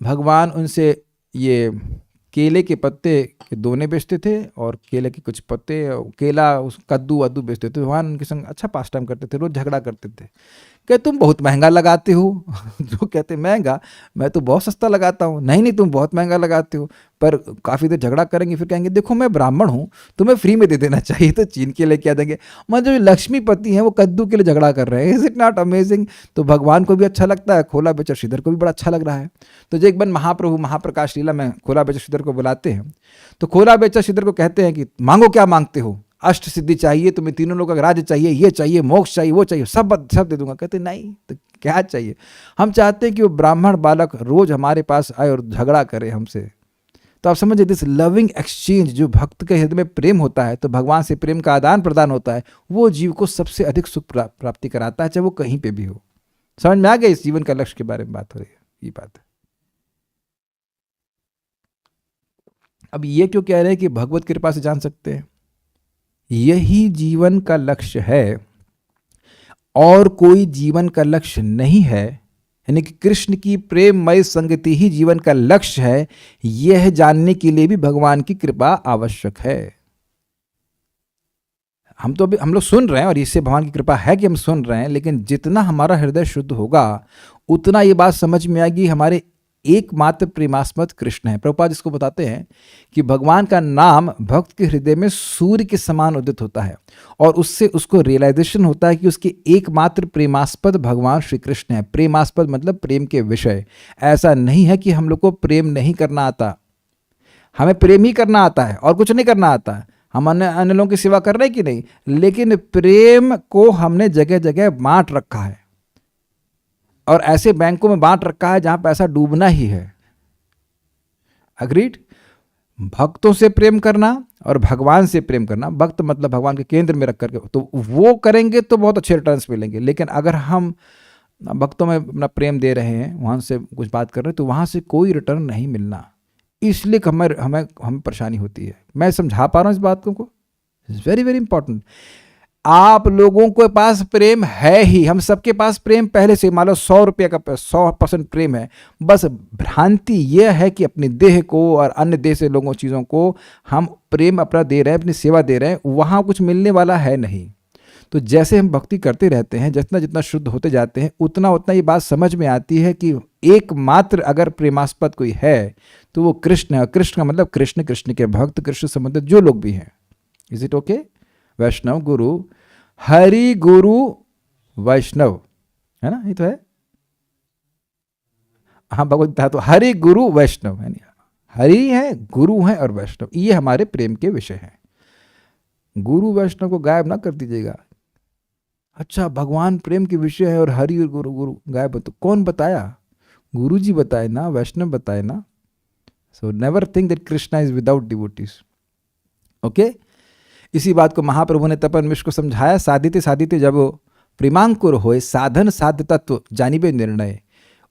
भगवान उनसे ये केले के पत्ते के दोने बेचते थे और केले के कुछ पत्ते, केला कद्दू वद्दू बेचते थे। भगवान उनके संग अच्छा पास टाइम करते थे, रोज झगड़ा करते थे कि तुम बहुत महंगा लगाते हो। जो कहते महंगा, मैं तो बहुत सस्ता लगाता हूँ। नहीं नहीं तुम बहुत महंगा लगाते हो। पर काफ़ी देर झगड़ा करेंगे, फिर कहेंगे देखो मैं ब्राह्मण हूँ, तुम्हें फ्री में दे देना चाहिए, तो छीन के लेके आ देंगे। मतलब जो लक्ष्मीपति हैं वो कद्दू के लिए झगड़ा कर रहे हैं। Is it not amazing? तो भगवान को भी अच्छा लगता है, खोला बेचा श्रीधर को भी बड़ा अच्छा लग रहा है। तो जो एक बार महाप्रभु महाप्रकाश लीला में खोला बेचा श्रीधर को बुलाते हैं, तो खोला बेचा श्रीधर को कहते हैं कि मांगो क्या मांगते हो? अष्ट सिद्धि चाहिए तुम्हें, तीनों लोगों का राज्य चाहिए, ये चाहिए, मोक्ष चाहिए, वो चाहिए, सब दे दूंगा। कहते नहीं, तो क्या चाहिए? हम चाहते हैं कि वो ब्राह्मण बालक रोज हमारे पास आए और झगड़ा करे हमसे। तो आप समझिए दिस लविंग एक्सचेंज, जो भक्त के हृदय में प्रेम होता है, तो भगवान से प्रेम का आदान प्रदान होता है, वो जीव को सबसे अधिक सुख प्राप्ति कराता है, चाहे वो कहीं पे भी हो। समझ में आ गया? इस जीवन का लक्ष्य के बारे में बात हो रही है, ये बात है। अब ये क्यों कह रहे हैं कि भगवत कृपा से जान सकते हैं? यही जीवन का लक्ष्य है और कोई जीवन का लक्ष्य नहीं है, यानी कि कृष्ण की प्रेममय संगति ही जीवन का लक्ष्य है। यह जानने के लिए भी भगवान की कृपा आवश्यक है। हम लोग सुन रहे हैं और इससे भगवान की कृपा है कि हम सुन रहे हैं, लेकिन जितना हमारा हृदय शुद्ध होगा उतना ये बात समझ में आएगी हमारे एकमात्र प्रेमास्पद कृष्ण है। प्रभुपाद इसको बताते हैं कि भगवान का नाम भक्त के हृदय में सूर्य के समान उदित होता है और उससे उसको रियलाइजेशन होता है कि उसके एकमात्र प्रेमास्पद भगवान श्री कृष्ण है। प्रेमास्पद मतलब प्रेम के विषय। ऐसा नहीं है कि हम लोग को प्रेम नहीं करना आता, हमें प्रेम ही करना आता है और कुछ नहीं करना आता। हम अन्य लोगों की सेवा कर रहे हैं कि नहीं, लेकिन प्रेम को हमने जगह जगह बांट रखा है और ऐसे बैंकों में बांट रखा है जहां पैसा डूबना ही है। अग्रीड? भक्तों से प्रेम करना और भगवान से प्रेम करना, भक्त मतलब भगवान के केंद्र में रख करके, तो वो करेंगे तो बहुत अच्छे रिटर्न्स मिलेंगे। लेकिन अगर हम भक्तों में अपना प्रेम दे रहे हैं, वहां से कुछ बात कर रहे हैं, तो वहां से कोई रिटर्न नहीं मिलना। इसलिए हमें परेशानी होती है। मैं समझा पा रहा हूं इस बात को? It's very very important. आप लोगों के पास प्रेम है ही, हम सबके पास प्रेम पहले से, मान लो 100 रुपये का 100% प्रेम है। बस भ्रांति यह है कि अपने देह को और अन्य देह से लोगों चीज़ों को हम प्रेम अपना दे रहे हैं, अपनी सेवा दे रहे हैं, वहाँ कुछ मिलने वाला है नहीं। तो जैसे हम भक्ति करते रहते हैं, जितना जितना शुद्ध होते जाते हैं, उतना उतना ये बात समझ में आती है कि एकमात्र अगर प्रेमास्पद कोई है तो वो कृष्ण है। कृष्ण का मतलब कृष्ण, कृष्ण के भक्त, कृष्ण संबंधित जो लोग भी हैं। Is it okay? वैष्णव गुरु, हरि गुरु वैष्णव, है ना? ये तो है। हाँ, भगवत तो हरि गुरु वैष्णव है, नहीं हरि है, गुरु है और वैष्णव, ये हमारे प्रेम के विषय हैं। गुरु वैष्णव को गायब ना कर दीजिएगा। अच्छा, भगवान प्रेम के विषय है और हरि और गुरु गुरु गायब, तो कौन बताया? गुरु जी बताए ना, वैष्णव बताए ना। So never think that Krishna is without devotees. Okay? इसी बात को महाप्रभु ने तपन मिश्र को समझाया। साधिते साधिते जब प्रेमांकुर होए, साधन साध्य तत्व जानिबे निर्णय।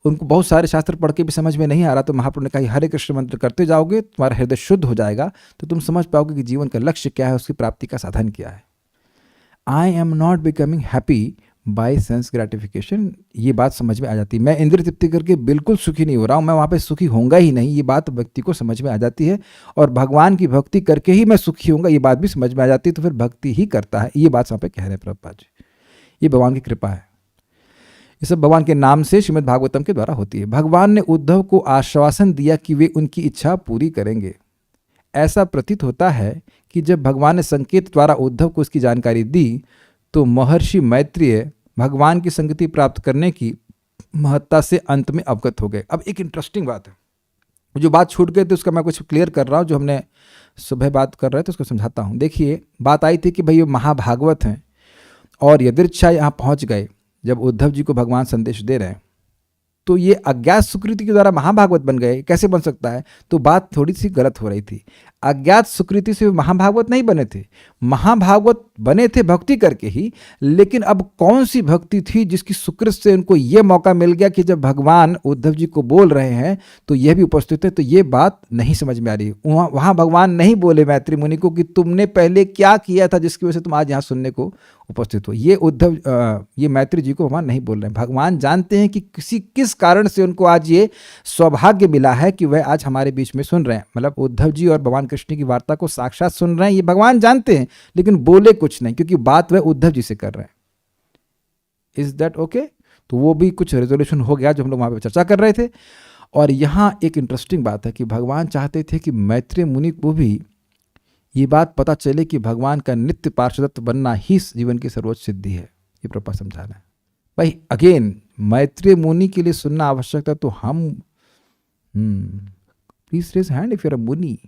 उनको बहुत सारे शास्त्र पढ़ के भी समझ में नहीं आ रहा, तो महाप्रभु ने कहा हरे कृष्ण मंत्र करते जाओगे, तुम्हारा हृदय शुद्ध हो जाएगा, तो तुम समझ पाओगे कि जीवन का लक्ष्य क्या है, उसकी प्राप्ति का साधन क्या है। I am not becoming happy by sense gratification, ये बात समझ में आ जाती है। मैं इंद्रिय तृप्ति करके बिल्कुल सुखी नहीं हो रहा हूँ, मैं वहाँ पे सुखी होऊंगा ही नहीं, ये बात व्यक्ति को समझ में आ जाती है। और भगवान की भक्ति करके ही मैं सुखी होऊंगा, ये बात भी समझ में आ जाती है, तो फिर भक्ति ही करता है। ये बात वहाँ पे कह रहे हैं प्रभुपाद जी। ये भगवान की कृपा है। ये सब भगवान के नाम से श्रीमद् भागवतम के द्वारा होती है। भगवान ने उद्धव को आश्वासन दिया कि वे उनकी इच्छा पूरी करेंगे। ऐसा प्रतीत होता है कि जब भगवान ने संकेत द्वारा उद्धव को इसकी जानकारी दी, तो महर्षि मैत्रेय भगवान की संगति प्राप्त करने की महत्ता से अंत में अवगत हो गए। अब एक इंटरेस्टिंग बात है, जो बात छूट गई थी उसका मैं कुछ क्लियर कर रहा हूँ, जो हमने सुबह बात कर रहे थे उसको समझाता हूँ। देखिए, बात आई थी कि भाई ये महाभागवत हैं और यदृच्छा यहाँ पहुँच गए। जब उद्धव जी को भगवान संदेश दे रहे हैं, तो ये अज्ञात सुकृति के द्वारा महाभागवत बन गए, कैसे बन सकता है? तो बात थोड़ी सी गलत हो रही थी। अज्ञात सुकृति से महाभागवत नहीं बने थे, महाभागवत बने थे भक्ति करके ही। लेकिन अब कौन सी भक्ति थी जिसकी सुकृत से उनको ये मौका मिल गया कि जब भगवान उद्धव जी को बोल रहे हैं तो ये भी उपस्थित है? तो ये बात नहीं समझ में आ रही। वहाँ भगवान नहीं बोले मैत्री मुनि को कि तुमने पहले क्या किया था जिसकी वजह से तुम आज यहाँ सुनने को उपस्थित हो। ये मैत्री जी को भगवान नहीं बोल रहे हैं। भगवान जानते हैं कि किस कारण से उनको आज ये सौभाग्य मिला है कि वह आज हमारे बीच में सुन रहे हैं। मतलब उद्धव जी और भगवान कृष्ण की वार्ता को साक्षात सुन रहे हैं, ये भगवान जानते हैं, लेकिन बोले कुछ नहीं, क्योंकि बात वह उद्धव जी से कर रहे हैं। Is that okay? तो वो भी कुछ रेजोल्यूशन हो गया जो हम लोग वहां पे चर्चा कर रहे थे। और यहाँ एक इंटरेस्टिंग बात है कि भगवान चाहते थे कि मैत्रेय मुनि को भी ये बात पता चले कि भगवान का नित्य पार्षदत्व बनना ही जीवन की सर्वोच्च सिद्धि है। ये प्रभुपाद समझा रहे हैं। भाई अगेन, मैत्रेय मुनि के लिए सुनना आवश्यक था, तो हम please raise hand if you are a muni.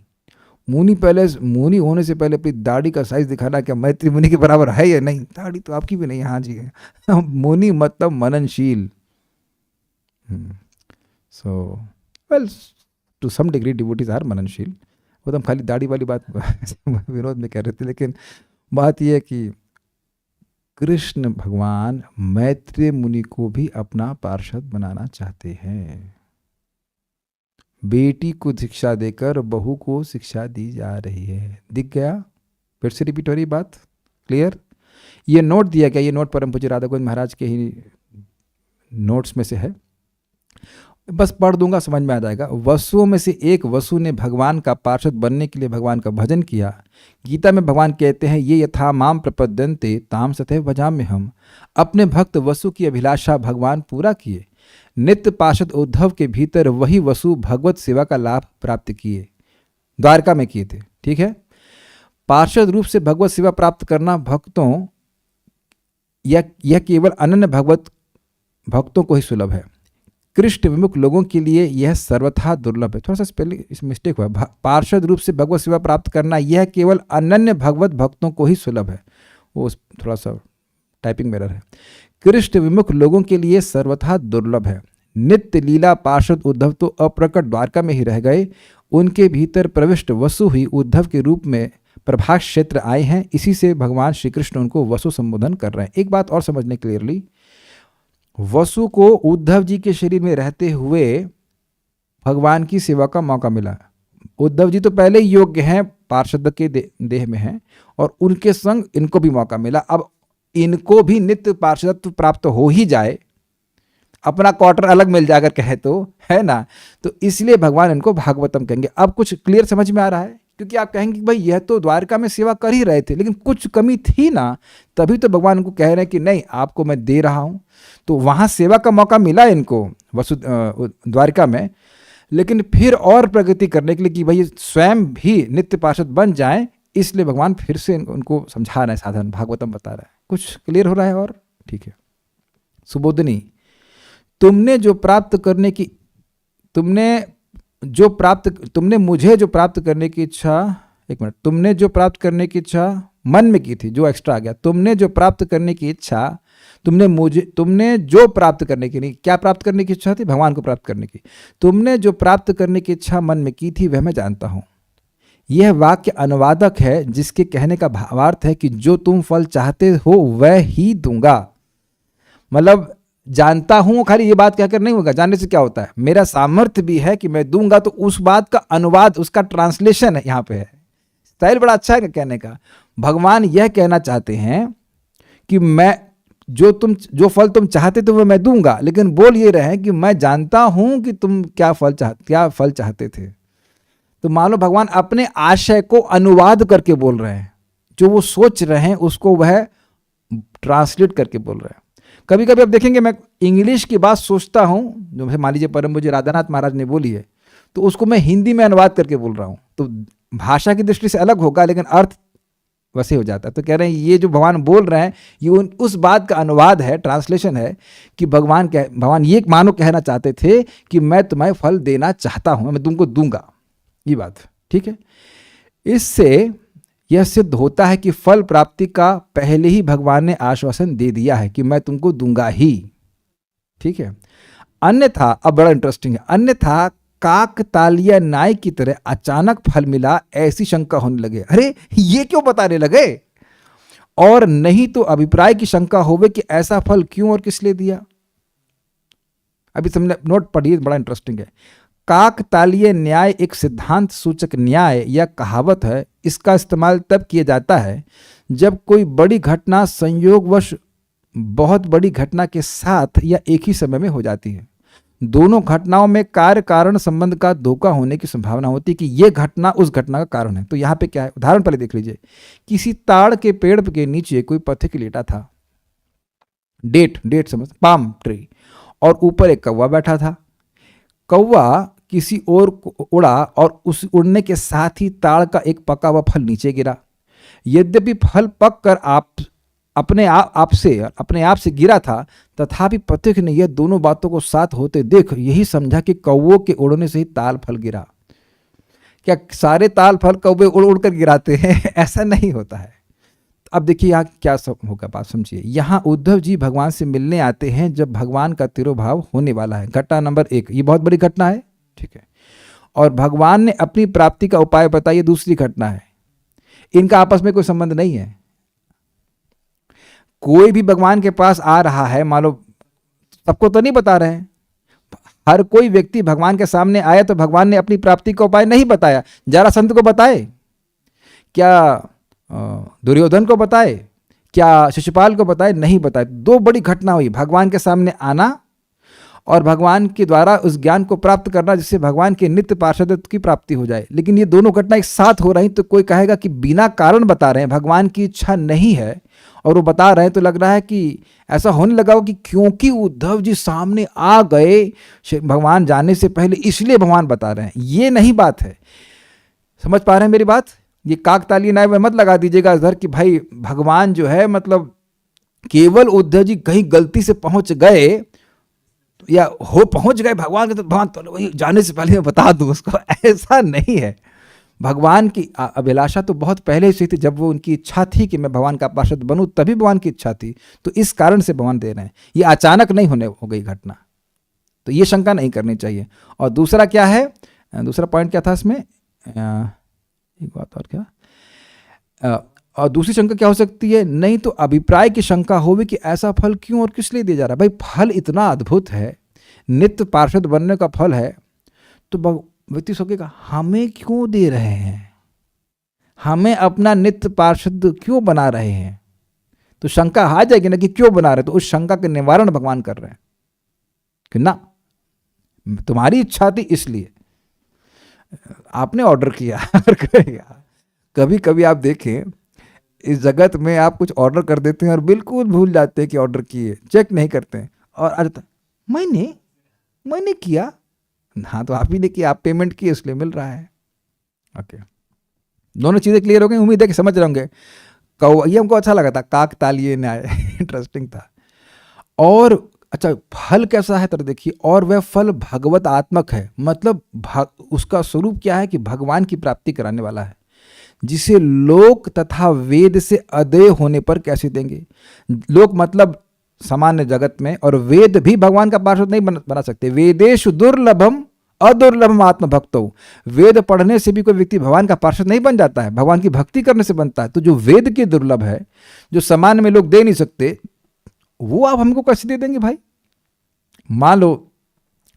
मुनि होने से पहले अपनी दाढ़ी का साइज दिखाना क्या मैत्रेय मुनि के बराबर है या नहीं? दाढ़ी तो आपकी भी नहीं। हाँ जी है। मुनि मतलब मननशील। So well, to some degree devotees are मननशील। वो तो हम खाली दाढ़ी वाली बात विनोद में कह रहे थे, लेकिन बात यह है कि कृष्ण भगवान मैत्रेय मुनि को भी अपना पार्षद बनाना चाहते हैं। बेटी को शिक्षा देकर बहू को शिक्षा दी जा रही है। दिख गया? फिर से रिपीट हो रही बात, क्लियर? ये नोट दिया गया, ये नोट परम पूज्य राधा गोविंद महाराज के ही नोट्स में से है, बस पढ़ दूंगा, समझ में आ जाएगा। वसुओं में से एक वसु ने भगवान का पार्षद बनने के लिए भगवान का भजन किया। गीता में भगवान कहते हैं, ये यथा माम प्रपद्यन्ते ताम सतैव भजाम्य हम। अपने भक्त वसु की अभिलाषा भगवान पूरा किए। नित्य पार्षद उद्धव के भीतर वही वसु भगवत सेवा का लाभ प्राप्त किए, द्वारका में किए थे। ठीक है, पार्षद रूप से भगवत सेवा प्राप्त करना भक्तों यह केवल अनन्य भगवत भक्तों को ही सुलभ है। कृष्ण विमुख लोगों के लिए यह सर्वथा दुर्लभ है। थोड़ा सा पहले इस मिस्टेक हुआ, पार्षद रूप से भगवत सेवा प्राप्त करना यह केवल अनन्य भगवत भक्तों को ही सुलभ है। वो थोड़ा सा टाइपिंग में एरर है। कृष्ण विमुख लोगों के लिए सर्वथा दुर्लभ है। नित्य लीला पार्षद उद्धव तो अप्रकट द्वारका में ही रह गए। उनके भीतर प्रविष्ट वसु ही उद्धव के रूप में प्रभास क्षेत्र आए हैं। इसी से भगवान श्री कृष्ण उनको वसु संबोधन कर रहे हैं। एक बात और समझने क्लियरली, वसु को उद्धव जी के शरीर में रहते हुए भगवान की सेवा का मौका मिला। उद्धव जी तो पहले ही योग्य हैं, पार्षद के देह में हैं, और उनके संग इनको भी मौका मिला। अब इनको भी नित्य पार्षदत्व प्राप्त हो ही जाए, अपना क्वार्टर अलग मिल जाकर कहे तो, है ना, तो इसलिए भगवान इनको भागवतम कहेंगे। अब कुछ क्लियर समझ में आ रहा है? क्योंकि आप कहेंगे कि भाई यह तो द्वारका में सेवा कर ही रहे थे, लेकिन कुछ कमी थी ना, तभी तो भगवान उनको कह रहे हैं कि नहीं, आपको मैं दे रहा हूं। तो वहां सेवा का मौका मिला इनको वसु द्वारका में, लेकिन फिर और प्रगति करने के लिए कि भाई स्वयं भी नित्य पार्षद बन जाएं, इसलिए भगवान फिर से उनको समझा रहे हैं, साधन भागवतम बता रहा है। कुछ क्लियर हो रहा है? और ठीक है। सुबोधनी, तुमने मुझे जो प्राप्त करने की इच्छा, एक मिनट, तुमने जो प्राप्त करने की इच्छा मन में की थी, जो एक्स्ट्रा आ गया, तुमने जो प्राप्त करने की इच्छा, तुमने जो प्राप्त करने की, नहीं, क्या प्राप्त करने की इच्छा थी? भगवान को प्राप्त करने की। तुमने जो प्राप्त करने की इच्छा मन में की थी वह मैं जानता हूं। यह वाक्य अनुवादक है, जिसके कहने का भावार्थ है कि जो तुम फल चाहते हो वह ही दूंगा। मतलब जानता हूं खाली ये बात कहकर नहीं होगा, जानने से क्या होता है, मेरा सामर्थ्य भी है कि मैं दूंगा, तो उस बात का अनुवाद, उसका ट्रांसलेशन है यहाँ पे है। स्टाइल बड़ा अच्छा है कहने का। भगवान यह कहना चाहते हैं कि मैं जो फल तुम चाहते थे वो मैं दूंगा, लेकिन बोल ये रहे हैं कि मैं जानता हूं कि तुम क्या फल चाहते थे। तो मान लो भगवान अपने आशय को अनुवाद करके बोल रहे हैं, जो वो सोच रहे हैं उसको वह ट्रांसलेट करके बोल रहे हैं। कभी कभी आप देखेंगे, मैं इंग्लिश की बात सोचता हूं, जो मान लीजिए परम पूज्य राधानाथ महाराज ने बोली है, तो उसको मैं हिंदी में अनुवाद करके बोल रहा हूं, तो भाषा की दृष्टि से अलग होगा, लेकिन अर्थ वैसे हो जाता है। तो कह रहे हैं ये जो भगवान बोल रहे हैं ये उस बात का अनुवाद है, ट्रांसलेशन है, कि भगवान ये मानो कहना चाहते थे कि मैं तुम्हें फल देना चाहता हूं, मैं तुमको दूंगा, ये बात। ठीक है, इससे यह सिद्ध होता है कि फल प्राप्ति का पहले ही भगवान ने आश्वासन दे दिया है कि मैं तुमको दूंगा ही। ठीक है, अन्यथा, अब बड़ा इंटरेस्टिंग है, अन्यथा काकतालीय न्याय की तरह अचानक फल मिला ऐसी शंका होने लगे। अरे ये क्यों बताने लगे? और नहीं तो अभिप्राय की शंका होवे कि ऐसा फल क्यों और किस लिए दिया। अभी तुमने नोट पढ़िए, बड़ा इंटरेस्टिंग है। काकतालीय न्याय एक सिद्धांत सूचक न्याय या कहावत है। इसका इस्तेमाल तब किया जाता है जब कोई बड़ी घटना संयोगवश बहुत बड़ी घटना के साथ या एक ही समय में हो जाती है। दोनों घटनाओं में कार्य कारण संबंध का धोखा होने की संभावना होती है कि यह घटना उस घटना का कारण है। तो यहाँ पे क्या है, उदाहरण पहले देख लीजिए। किसी ताड़ के पेड़ के नीचे कोई पथिक लेटा था, डेट समझ, पाम ट्री, और ऊपर एक कौवा बैठा था। कौवा किसी और उड़ा और उस उड़ने के साथ ही ताड़ का एक पका हुआ फल नीचे गिरा। यद्यपि फल पककर अपने आप से गिरा था, तथापि पथिक ने यह दोनों बातों को साथ होते देख यही समझा कि कौवों के उड़ने से ही ताल फल गिरा। क्या सारे ताल फल कौवे उड़ उड़ कर गिराते हैं? ऐसा नहीं होता है। अब देखिए यहाँ क्या सब होगा, बात समझिए। यहाँ उद्धव जी भगवान से मिलने आते हैं जब भगवान का तिरोभाव होने वाला है। घटना नंबर 1, ये बहुत बड़ी घटना है। ठीक है, और भगवान ने अपनी प्राप्ति का उपाय बताइए, दूसरी घटना है। इनका आपस में कोई संबंध नहीं है। कोई भी भगवान के पास आ रहा है, मान लो सबको तो नहीं बता रहे हैं, हर कोई व्यक्ति भगवान के सामने आया तो भगवान ने अपनी प्राप्ति का उपाय नहीं बताया। जरासंध को बताए क्या? दुर्योधन को बताए क्या? शिशुपाल को बताए? नहीं बताए। दो बड़ी घटना हुई, भगवान के सामने आना और भगवान के द्वारा उस ज्ञान को प्राप्त करना जिससे भगवान के नित्य पार्षदत्व की प्राप्ति हो जाए। लेकिन ये दोनों घटना एक साथ हो रही तो कोई कहेगा कि बिना कारण बता रहे हैं, भगवान की इच्छा नहीं है और वो बता रहे हैं, तो लग रहा है कि ऐसा होने लगा हो कि क्योंकि उद्धव जी सामने आ गए भगवान जाने से पहले इसलिए भगवान बता रहे हैं। ये नहीं बात है। समझ पा रहे हैं मेरी बात? ये काकतालीय न्याय में मत लगा दीजिएगा इधर कि भाई भगवान जो है मतलब केवल उद्धव जी कहीं गलती से पहुंच गए या हो पहुंच गए भगवान के, तो भगवान तो वही जाने से पहले मैं बता दूं उसको। ऐसा नहीं है। भगवान की अभिलाषा तो बहुत पहले से थी, जब वो उनकी इच्छा थी कि मैं भगवान का पार्षद बनूं तभी भगवान की इच्छा थी, तो इस कारण से भगवान दे रहे हैं। ये अचानक नहीं हो गई घटना, तो ये शंका नहीं करनी चाहिए। और दूसरा क्या है, दूसरा पॉइंट क्या था इसमें, एक बात और क्या, और दूसरी शंका क्या हो सकती है, नहीं तो अभिप्राय की शंका होगी कि ऐसा फल क्यों और किस लिए दिया जा रहा है। भाई फल इतना अद्भुत है, नित्य पार्षद बनने का फल है, तो व्यक्ति सोचेगा हमें क्यों दे रहे हैं, हमें अपना नित्य पार्षद क्यों बना रहे हैं। तो शंका आ जाएगी ना कि क्यों बना रहे, तो उस शंका के निवारण भगवान कर रहे हैं कि ना तुम्हारी इच्छा थी इसलिए आपने ऑर्डर किया। कभी कभी आप देखें इस जगत में आप कुछ ऑर्डर कर देते हैं और बिल्कुल भूल जाते हैं कि ऑर्डर किए, चेक नहीं करते हैं और अरे मैंने किया, हाँ तो आप ही ने किया, आप पेमेंट किए इसलिए मिल रहा है। ओके, दोनों चीज़ें क्लियर हो गई, उम्मीद है कि समझ रहे होंगे। ये हमको अच्छा लगा था, काकतालीय न्याय इंटरेस्टिंग था। और अच्छा फल कैसा है तो देखिए, और वह फल भगवत आत्मक है, मतलब उसका स्वरूप क्या है कि भगवान की प्राप्ति कराने वाला है, जिसे लोक तथा वेद से अदेय होने पर कैसे देंगे। लोक मतलब सामान्य जगत में, और वेद भी भगवान का पार्षद नहीं बना सकते। वेदेषु दुर्लभम अदुर्लभम आत्मभक्तो, वेद पढ़ने से भी कोई व्यक्ति भगवान का पार्षद नहीं बन जाता है, भगवान की भक्ति करने से बनता है। तो जो वेद के दुर्लभ है, जो सामान्य में लोग दे नहीं सकते, वो आप हमको कैसे दे देंगे भाई। मान लो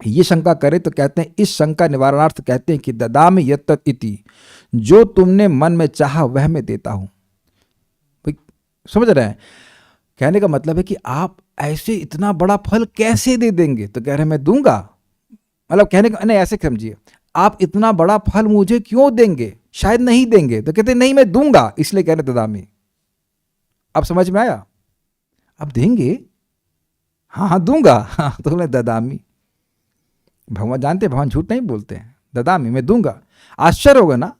ये शंका करे तो कहते हैं, इस शंका निवारणार्थ कहते हैं कि ददामि यत्तत् इति, जो तुमने मन में चाहा वह मैं देता हूं। भाई समझ रहे हैं, कहने का मतलब है कि आप ऐसे इतना बड़ा फल कैसे दे देंगे, तो कह रहे हैं मैं दूंगा। मतलब कहने का नहीं, ऐसे समझिए, आप इतना बड़ा फल मुझे क्यों देंगे, शायद नहीं देंगे, तो कहते नहीं मैं दूंगा, इसलिए कह रहे ददामि। अब समझ में आया, अब देंगे, हाँ दूंगा, हाँ तो मैं ददामि। भगवान जानते हैं, भगवान झूठ नहीं बोलते हैं, ददामि मैं दूंगा। आश्चर्य होगा ना,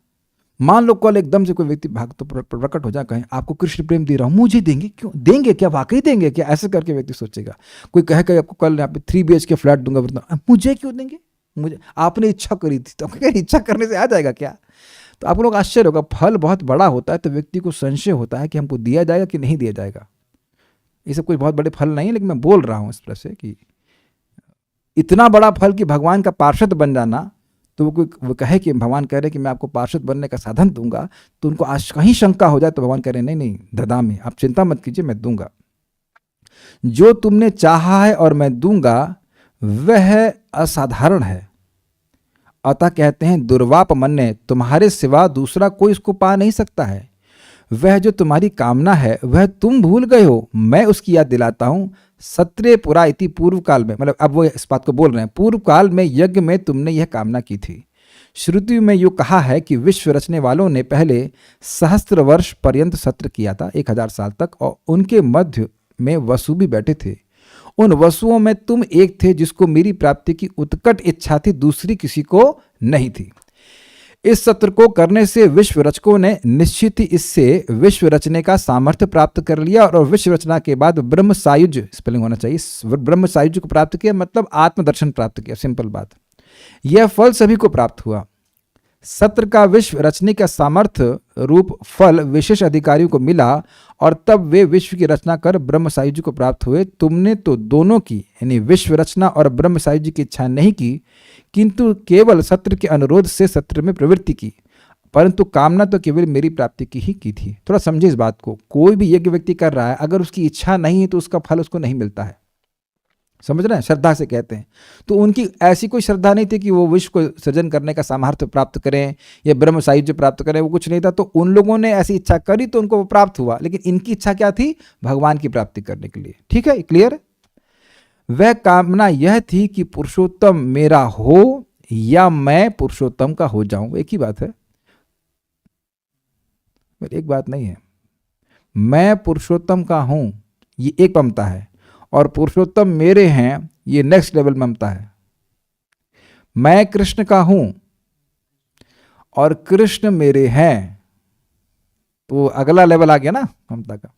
मान लो कल एकदम से कोई व्यक्ति भाग तो प्रकट हो जाए, कहें आपको कृष्ण प्रेम दे रहा हूं, मुझे देंगे, क्यों देंगे, क्या वाकई देंगे क्या, ऐसे करके व्यक्ति सोचेगा। कोई कहे कि आपको कल यहाँ पे 3 BHK फ्लैट दूंगा, मुझे क्यों देंगे, मुझे आपने इच्छा करी थी, तो इच्छा करने से आ जाएगा क्या। तो आप लोग आश्चर्य होगा, फल बहुत बड़ा होता है तो व्यक्ति को संशय होता है कि हमको दिया जाएगा कि नहीं दिया जाएगा। ये सब कोई बहुत बड़े फल नहीं है, लेकिन मैं बोल रहा हूँ इस तरह से कि इतना बड़ा फल कि भगवान का पार्षद बन जाना, तो वो कहे कि भगवान कह रहे कि मैं आपको पार्षद बनने का साधन दूंगा, तो उनको आज कहीं शंका हो जाए तो भगवान कह रहे नहीं ददामि, आप चिंता मत कीजिए, मैं दूंगा। जो तुमने चाहा है और मैं दूंगा वह असाधारण है, अतः कहते हैं दुर्वापमन्य, तुम्हारे सिवा दूसरा कोई इसको पा नहीं सकता है। वह जो तुम्हारी कामना है वह तुम भूल गए हो, मैं उसकी याद दिलाता हूं। सत्रे पुरा इति, पूर्व काल में, मतलब अब वो इस बात को बोल रहे हैं, पूर्व काल में यज्ञ में तुमने यह कामना की थी। श्रुति में यो कहा है कि विश्व रचने वालों ने पहले 1000 वर्ष पर्यंत सत्र किया था, 1000 साल तक, और उनके मध्य में वसु भी बैठे थे। उन वसुओं में तुम एक थे जिसको मेरी प्राप्ति की उत्कट इच्छा थी, दूसरी किसी को नहीं थी। इस सत्र को करने से विश्व रचकों ने निश्चित ही इससे विश्व रचने का सामर्थ्य प्राप्त कर लिया, और विश्व रचना के बाद ब्रह्म सायुज, स्पेलिंग होना चाहिए, ब्रह्म सायुज को प्राप्त किया, मतलब आत्मदर्शन प्राप्त किया, सिंपल बात। यह फल सभी को प्राप्त हुआ। सत्र का विश्व रचने का सामर्थ्य रूप फल विशेष अधिकारियों को मिला, और तब वे विश्व की रचना कर ब्रह्म सायुज्य को प्राप्त हुए। तुमने तो दोनों की, यानी विश्व रचना और ब्रह्म सायुज्य की इच्छा नहीं की, किंतु केवल सत्र के अनुरोध से सत्र में प्रवृत्ति की, परंतु कामना तो केवल मेरी प्राप्ति की ही की थी। थोड़ा समझे इस बात को, कोई भी यज्ञ व्यक्ति कर रहा है, अगर उसकी इच्छा नहीं है तो उसका फल उसको नहीं मिलता है। समझ रहे हैं, श्रद्धा से कहते हैं। तो उनकी ऐसी कोई श्रद्धा नहीं थी कि वो विश्व को सृजन करने का सामर्थ्य प्राप्त करें या ब्रह्म साहित्य प्राप्त करें, वो कुछ नहीं था। तो उन लोगों ने ऐसी इच्छा करी तो उनको वो प्राप्त हुआ, लेकिन इनकी इच्छा क्या थी? भगवान की प्राप्ति करने के लिए। ठीक है, क्लियर? वह कामना यह थी कि पुरुषोत्तम मेरा हो या मैं पुरुषोत्तम का हो जाऊं। एक ही बात है, एक बात नहीं है। मैं पुरुषोत्तम का हूं, ये एक ममता है, और पुरुषोत्तम मेरे हैं, ये नेक्स्ट लेवल ममता है। मैं कृष्ण का हूं और कृष्ण मेरे हैं, तो अगला लेवल आ गया ना ममता का।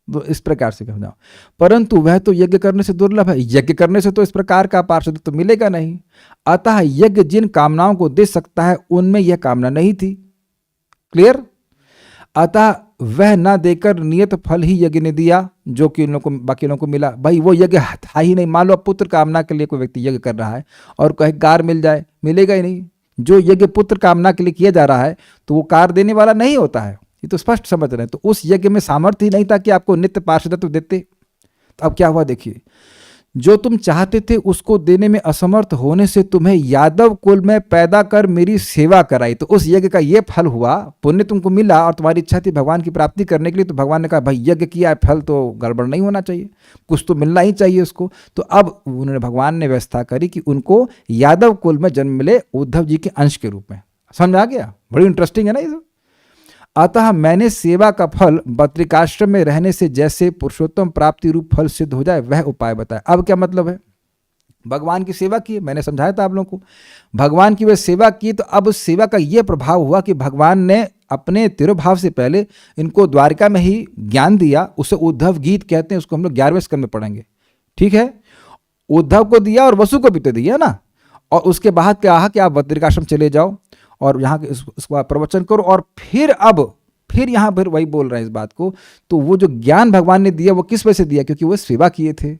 तो इस प्रकार से समझाओ। परंतु वह तो यज्ञ करने से दुर्लभ है, यज्ञ करने से तो इस प्रकार का पार्षद तो मिलेगा नहीं। अतः यज्ञ जिन कामनाओं को दे सकता है उनमें यह कामना नहीं थी। क्लियर? अतः वह ना देकर नियत फल ही यज्ञ ने दिया, जो कि उन लोगों को, बाकी लोगों को मिला। भाई वो यज्ञ था ही नहीं। मान लो पुत्र कामना के लिए कोई व्यक्ति यज्ञ कर रहा है और कहे कार मिल जाए, मिलेगा ही नहीं। जो यज्ञ पुत्र कामना के लिए किया जा रहा है तो वो कार देने वाला नहीं होता है, ये तो स्पष्ट समझ रहे हैं। तो उस यज्ञ में सामर्थ्य ही नहीं था कि आपको नित्य पार्षदत्व देते। तो अब क्या हुआ देखिए, जो तुम चाहते थे उसको देने में असमर्थ होने से तुम्हें यादव कुल में पैदा कर मेरी सेवा कराई। तो उस यज्ञ का ये फल हुआ, पुण्य तुमको मिला और तुम्हारी इच्छा थी भगवान की प्राप्ति करने के लिए। तो भगवान ने कहा भाई यज्ञ किया है, फल तो गड़बड़ नहीं होना चाहिए, कुछ तो मिलना ही चाहिए उसको। तो अब उन्होंने, भगवान ने व्यवस्था करी कि उनको यादव कुल में जन्म मिले उद्धव जी के अंश के रूप में। समझ आ गया? बड़ी इंटरेस्टिंग है ना ये। अतः मैंने सेवा का फल बद्रिकाश्रम में रहने से जैसे पुरुषोत्तम प्राप्ति रूप फल सिद्ध हो जाए वह उपाय बताया। अब क्या मतलब है? भगवान की सेवा की, मैंने समझाया था आप लोगों को, भगवान की वह सेवा की। तो अब उस सेवा का यह प्रभाव हुआ कि भगवान ने अपने तिरुभाव से पहले इनको द्वारिका में ही ज्ञान दिया। उसे उद्धव गीत कहते हैं, उसको हम लोग 11वें स्कंद में पढ़ेंगे। ठीक है, उद्धव को दिया और वसु को भी तो दिया ना। और उसके बाद क्या कहा कि आप बद्रिकाश्रम चले जाओ और यहाँ इसको प्रवचन करो। और फिर यहाँ पर वही बोल रहे हैं इस बात को। तो वो जो ज्ञान भगवान ने दिया वो किस वजह से दिया? क्योंकि वो सेवा किए थे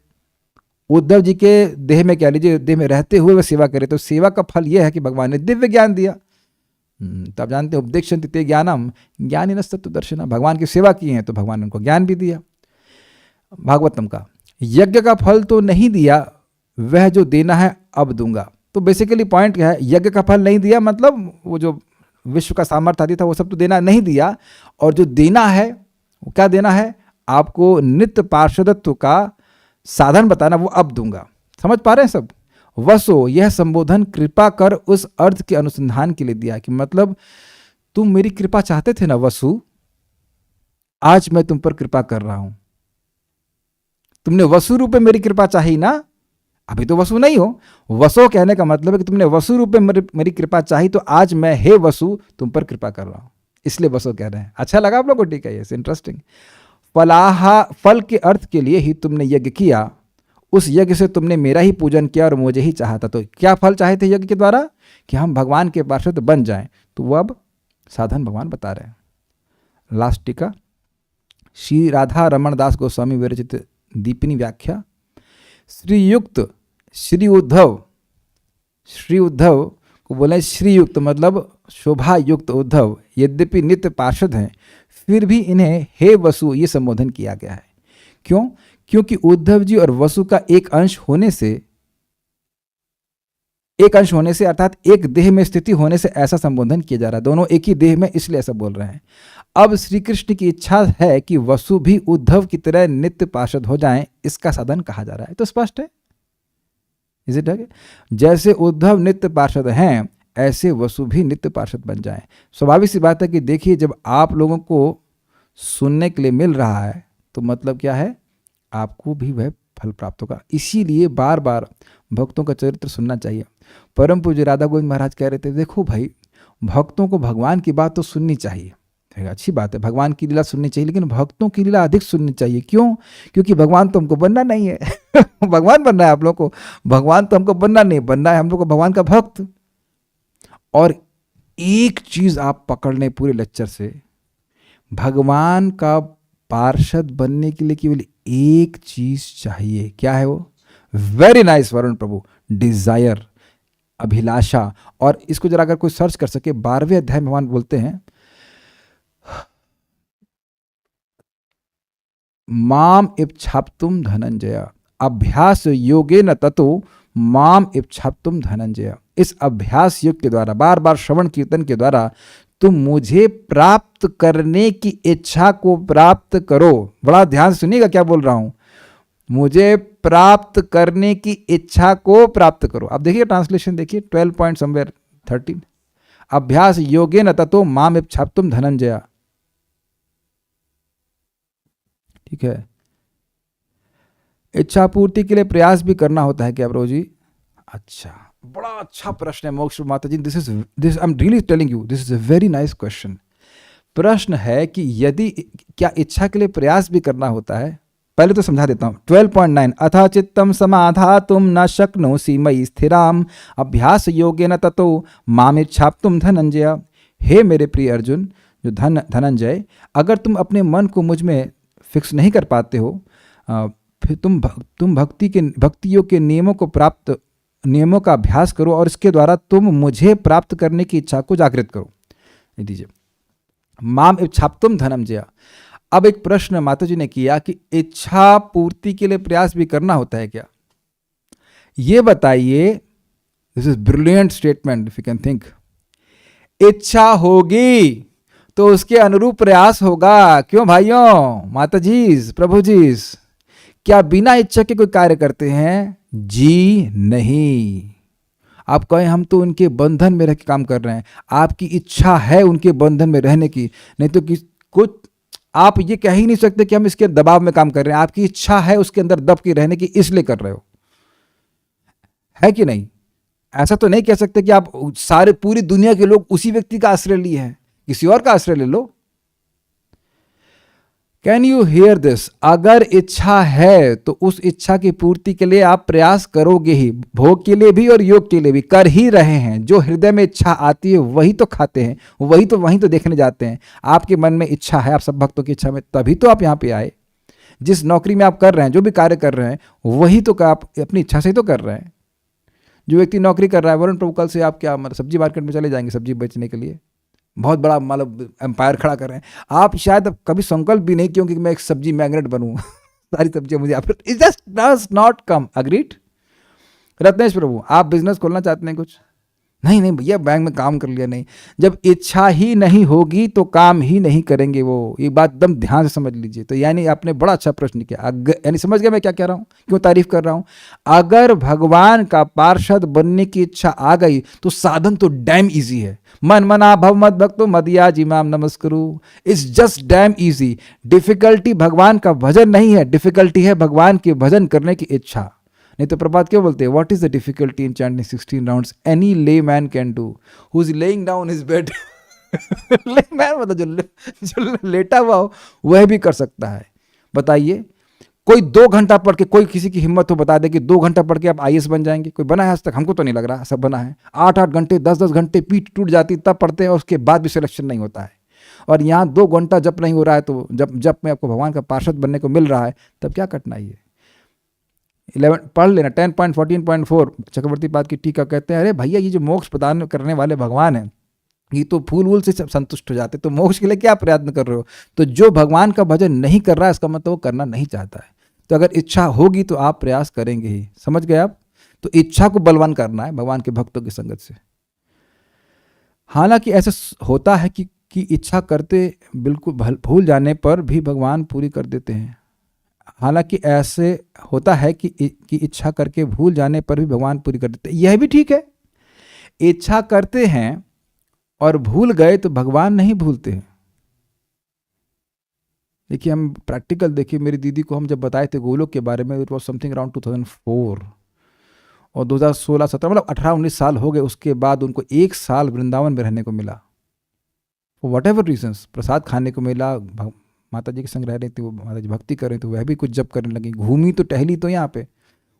उद्धव जी के देह में, कह लीजिए देह में रहते हुए वो सेवा करे। तो सेवा का फल यह है कि भगवान ने दिव्य ज्ञान दिया। तो आप जानते हैं उपदेक्षन्ति ते ज्ञानम ज्ञानिनस्तत्तु दर्शनम। भगवान की सेवा की है तो भगवान ने उनको ज्ञान भी दिया। भागवतम का यज्ञ का फल तो नहीं दिया, वह जो देना है अब दूंगा। तो बेसिकली पॉइंट क्या है, यज्ञ का फल नहीं दिया मतलब वो जो विश्व का सामर्थ्य आदि था वो सब तो देना नहीं दिया, और जो देना है वो क्या देना है? आपको नित्य पार्षदत्व का साधन बताना, वो अब दूंगा। समझ पा रहे हैं सब? वसो यह संबोधन कृपा कर उस अर्थ के अनुसंधान के लिए दिया कि मतलब तुम मेरी कृपा चाहते थे ना वसु, आज मैं तुम पर कृपा कर रहा हूं। तुमने वसु रूप में मेरी कृपा चाही ना, अभी तो वसु नहीं हो। वसो कहने का मतलब है कि तुमने वसु रूप में मेरी कृपा चाही, तो आज मैं हे वसु तुम पर कृपा कर रहा हूं, इसलिए वसो कह रहे हैं। अच्छा लगा आप लोगों को? ठीक है, ये इंटरेस्टिंग। फल के अर्थ के लिए ही तुमने यज्ञ किया, उस यज्ञ से तुमने मेरा ही पूजन किया और मुझे ही चाहा था। तो क्या फल चाहे थे यज्ञ के द्वारा? कि हम भगवान के पार्षद बन जाएं। तो वो अब साधन भगवान बता रहे हैं। लास्ट टीका, श्री राधा रमण दास गोस्वामी विरचित दीपिनी व्याख्या। श्री उद्धव को बोले श्रीयुक्त मतलब शोभा युक्त उद्धव यद्यपि नित्य पार्षद हैं, फिर भी इन्हें हे वसु ये संबोधन किया गया है। क्यों? क्योंकि उद्धव जी और वसु का एक अंश होने से अर्थात एक देह में स्थिति होने से ऐसा संबोधन किया जा रहा है। दोनों एक ही देह में, इसलिए ऐसा बोल रहे हैं। अब श्री कृष्ण की इच्छा है कि वसु भी उद्धव की तरह नित्य पार्षद हो जाएं, इसका साधन कहा जा रहा है। तो स्पष्ट है, इज इट? जैसे उद्धव नित्य पार्षद हैं ऐसे वसु भी नित्य पार्षद बन जाएं। स्वाभाविक सी बात है कि देखिए जब आप लोगों को सुनने के लिए मिल रहा है तो मतलब क्या है, आपको भी वह फल प्राप्त होगा। इसीलिए बार बार भक्तों का चरित्र सुनना चाहिए। परम पूज्य राधा गोविंद महाराज कह रहे थे, देखो भाई भक्तों को भगवान की बात तो सुननी चाहिए, अच्छी बात है, भगवान की लीला सुननी चाहिए, लेकिन भक्तों की लीला अधिक सुननी चाहिए। क्यों? क्योंकि भगवान तो हमको बनना नहीं है भगवान बनना है आप लोग को, भगवान तो हमको बनना नहीं, बनना है हम लोग को भगवान का भक्त। और एक चीज आप पकड़ लें पूरे लेक्चर से, भगवान का पार्षद बनने के लिए केवल एक चीज चाहिए। क्या है वो? वेरी नाइस वरुण प्रभु, डिजायर, अभिलाषा। और इसको जरा अगर कोई सर्च कर सके, 12वें अध्याय में भगवान बोलते हैं, माम इप्छाप्तुम धनंजय, अभ्यास योगेन ततो माम इच्छाप्तुम धनंजय। इस अभ्यास योग के द्वारा, बार बार श्रवण कीर्तन के द्वारा तुम मुझे प्राप्त करने की इच्छा को प्राप्त करो। बड़ा ध्यान से सुनिएगा क्या बोल रहा हूं, मुझे प्राप्त करने की इच्छा को प्राप्त करो। अब देखिए ट्रांसलेशन देखिए 12 पॉइंट समवेयर 13, अभ्यास योगेन ततो माम इच्छाप्तुम धनंजय। ठीक है, इच्छा पूर्ति के लिए प्रयास भी करना होता है क्या प्रभु जी? अच्छा, बड़ा अच्छा प्रश्न है मोक्ष माता जी। This I am really telling you, this is a very nice question. प्रश्न है कि यदि क्या इच्छा के लिए प्रयास भी करना होता है? पहले तो समझा देता हूं। 12.9 अथा चित्तम समाधातुम न शक्नोसि मयि स्थिराम अभ्यास योगेन ततो माम इच्छाप्तुम धनंजय। हे मेरे प्रिय अर्जुन, जो धनंजय, अगर तुम अपने मन को मुझ में फिक्स नहीं कर पाते हो, फिर तुम भक्तियों के नियमों का अभ्यास करो और इसके द्वारा तुम मुझे प्राप्त करने की इच्छा को जागृत करो। दीजिए माम इच्छाप्तुम धनंजय। अब एक प्रश्न माता जी ने किया कि इच्छा पूर्ति के लिए प्रयास भी करना होता है क्या? ये बताइए। This is brilliant statement if you can think. इच्छा होगी तो उसके अनुरूप प्रयास होगा। क्यों भाइयों, माता जी, प्रभु जी, क्या बिना इच्छा के कोई कार्य करते हैं? जी नहीं। आप कहें हम तो उनके बंधन में रह के काम कर रहे हैं, आपकी इच्छा है उनके बंधन में रहने की, नहीं तो कुछ आप ये कह ही नहीं सकते कि हम इसके दबाव में काम कर रहे हैं। आपकी इच्छा है उसके अंदर दब के रहने की, इसलिए कर रहे हो, है कि नहीं? ऐसा तो नहीं कह सकते कि आप सारे पूरी दुनिया के लोग उसी व्यक्ति का आश्रय लिए हैं, किसी और का आश्रय ले लो। Can you hear this? अगर इच्छा है तो उस इच्छा की पूर्ति के लिए आप प्रयास करोगे ही, भोग के लिए भी और योग के लिए भी कर ही रहे हैं। जो हृदय में इच्छा आती है वही तो खाते हैं, वही तो देखने जाते हैं। आपके मन में इच्छा है, आप सब भक्तों की इच्छा में, तभी तो आप यहाँ पे आए। जिस नौकरी में आप कर रहे हैं, जो भी कार्य कर रहे हैं, वही तो आप अपनी इच्छा से ही तो कर रहे हैं। जो व्यक्ति नौकरी कर रहा है, वरुण प्रभु कल से आप क्या मतलब सब्जी मार्केट में चले जाएंगे सब्जी बेचने के लिए, बहुत बड़ा मतलब एम्पायर खड़ा कर रहे हैं। आप शायद कभी संकल्प भी नहीं क्योंकि मैं एक सब्जी मैग्नेट बनूं सारी सब्जियां मुझे it just does not come. Agreed? Ratnesh Prabhu, आप बिजनेस खोलना चाहते हैं कुछ? नहीं भैया, बैंक में काम कर लिया। नहीं, जब इच्छा ही नहीं होगी तो काम ही नहीं करेंगे वो। ये बात एकदम ध्यान से समझ लीजिए। तो यानी आपने बड़ा अच्छा प्रश्न किया, यानी समझ गया मैं क्या कह रहा हूं, क्यों तारीफ कर रहा हूं। अगर भगवान का पार्षद बनने की इच्छा आ गई तो साधन तो डैम इजी है। मन मना भव मद भक्तो मदिया जिमाम नमस्करू, it's just damn easy. Difficulty भगवान का भजन नहीं है, डिफिकल्टी है भगवान के भजन करने की इच्छा। नहीं तो प्रभात क्यों बोलते हैं, what is the difficulty in chanting 16 rounds any layman can do who is laying down his bed. Layman मतलब जो लेटा हुआ हो वह भी कर सकता है। बताइए, कोई 2 घंटा पढ़ के, कोई किसी की हिम्मत हो बता दे कि 2 घंटा पढ़ के आप आईएएस बन जाएंगे? कोई बना है आज तक? हमको तो नहीं लग रहा सब बना है। 8-8 घंटे 10-10 घंटे पीठ टूट जाती तब पढ़ते हैं, उसके बाद भी सिलेक्शन नहीं होता है। और यहाँ 2 घंटा जब नहीं हो रहा है तो जब में आपको भगवान का पार्षद बनने को मिल रहा है, तब क्या कठिनाई है? 11 पढ़ लेना। 10.14.4 चक्रवर्ती पाद की टीका कहते हैं, अरे भैया ये जो मोक्ष प्रदान करने वाले भगवान हैं, ये तो फूल वूल से सब संतुष्ट हो जाते, तो मोक्ष के लिए क्या प्रयत्न कर रहे हो? तो जो भगवान का भजन नहीं कर रहा है इसका मतलब वो करना नहीं चाहता है। तो अगर इच्छा होगी तो आप प्रयास करेंगे ही। समझ गए आप? तो इच्छा को बलवान करना है भगवान के भक्तों की संगत से। हालांकि ऐसा होता है कि इच्छा करते बिल्कुल भूल जाने पर भी भगवान पूरी कर देते हैं। हालांकि ऐसे होता है कि इच्छा करके भूल जाने पर भी भगवान पूरी कर देते हैं, यह भी ठीक है। इच्छा करते हैं और भूल गए तो भगवान नहीं भूलते हैं। देखिए, हम प्रैक्टिकल देखिए, मेरी दीदी को हम जब बताए थे गोलोक के बारे में, इट वॉज समथिंग अराउंड 2004 और 2016-17 मतलब 18-19 साल हो गए। उसके बाद उनको 1 साल वृंदावन में रहने को मिला, वट एवर रीजन्स। प्रसाद खाने को मिला, माता जी के संग रह रही थी, वो माता जी भक्ति कर रही थी, वह भी कुछ जप करने लगी, घूमी तो टहली तो यहाँ पे।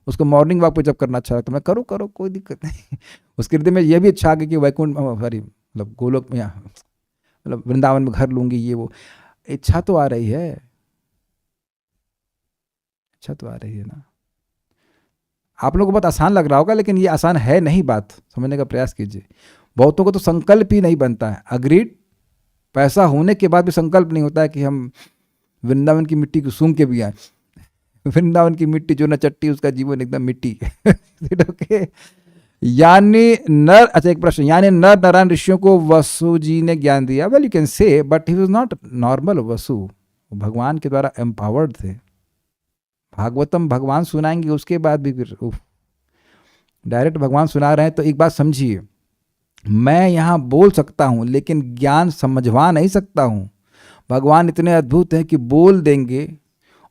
उसको मॉर्निंग वॉक पे जप करना अच्छा लगता, मैं करो कोई दिक्कत नहीं। उसके हृदय में यह भी अच्छा आ गया कि वैकुंठ सॉरी मतलब गोलोक में, यहाँ मतलब वृंदावन में घर लूंगी, ये वो। इच्छा तो आ रही है, इच्छा तो आ रही है ना। आप लोगों को बहुत आसान लग रहा होगा, लेकिन ये आसान है नहीं। बात समझने का प्रयास कीजिए। बहुतों को तो संकल्प ही नहीं बनता है। अग्रीड? पैसा होने के बाद भी संकल्प नहीं होता है कि हम वृंदावन की मिट्टी को सूंघ के भी आए, वृंदावन की मिट्टी जो न चट्टी उसका जीवन एकदम मिट्टी। ओके। यानी नर, अच्छा एक प्रश्न, यानी नर नारायण ऋषियों को वसु जी ने ज्ञान दिया? Well you can say, but he was not normal Vasu, भगवान के द्वारा एम्पावर्ड थे। भागवतम भगवान सुनाएंगे उसके बाद भी फिर डायरेक्ट भगवान सुना रहे हैं। तो एक बात समझिए, मैं यहाँ बोल सकता हूँ लेकिन ज्ञान समझवा नहीं सकता हूँ। भगवान इतने अद्भुत हैं कि बोल देंगे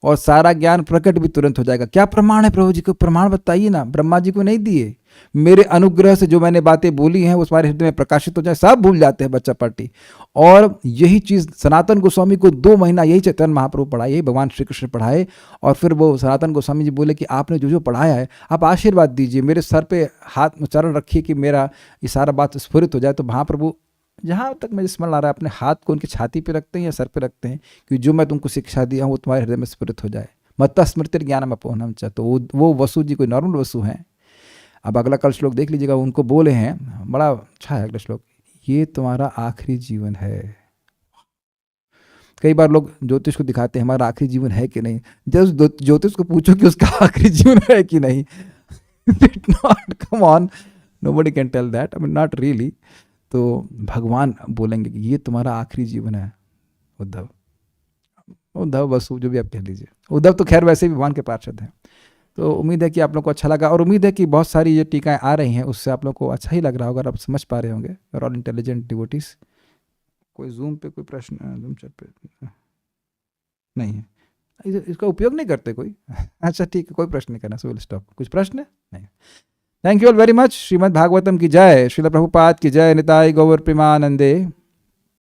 और सारा ज्ञान प्रकट भी तुरंत हो जाएगा। क्या प्रमाण है प्रभु जी को? प्रमाण बताइए ना। ब्रह्मा जी को नहीं दिए? मेरे अनुग्रह से जो मैंने बातें बोली हैं वो तुम्हारे हृदय में प्रकाशित हो जाए। सब भूल जाते हैं बच्चा पार्टी। और यही चीज़ सनातन गोस्वामी को 2 महीना यही चैतन्य महाप्रभु पढ़ाए, यही भगवान श्री कृष्ण पढ़ाए। और फिर वो सनातन गोस्वामी जी बोले कि आपने जो जो पढ़ाया है आप आशीर्वाद दीजिए, मेरे सर पे हाथ चरण रखिए कि मेरा ये सारा बात स्फुरित हो जाए। तो महाप्रभु जहाँ तक मुझे स्मरण आ रहा है अपने हाथ को उनकी छाती पे रखते हैं या सर पे रखते हैं कि जो मैं तुमको शिक्षा दिया हूँ वो तुम्हारे हृदय में स्फुरित हो जाए। मत्ता स्मृति ज्ञानम अपोहनम च। तो वो वसु जी कोई नॉर्मल वसु हैं? अब अगला कल श्लोक देख लीजिएगा, उनको बोले हैं, बड़ा अच्छा है अगला श्लोक, ये तुम्हारा आखिरी जीवन है। कई बार लोग ज्योतिष को दिखाते हैं हमारा आखिरी जीवन है कि नहीं। जब ज्योतिष को पूछो कि उसका आखिरी जीवन है कि नहीं, not, come on, nobody can tell that, I mean not really. तो भगवान बोलेंगे कि ये तुम्हारा आखिरी जीवन है उद्धव, उद्धव वसु जो भी आप कह लीजिए। उद्धव तो खैर वैसे भी भगवान के पार्षद हैं। तो उम्मीद है कि आप लोग को अच्छा लगा और उम्मीद है कि बहुत सारी ये टीकाएं आ रही हैं उससे आप लोग को अच्छा ही लग रहा होगा और आप समझ पा रहे होंगे। और ऑल इंटेलिजेंट डिवोटीज। कोई जूम पे कोई प्रश्न, जूम चैट पे नहीं है, इसका उपयोग नहीं करते कोई? अच्छा ठीक है, कोई प्रश्न नहीं करना, सो विल स्टॉप। कुछ प्रश्न है? नहीं। Thank you all very much. Shrimad Bhagavatam की जय, श्रील प्रभुपाद की जय, निताय गौर प्रेमानंदे।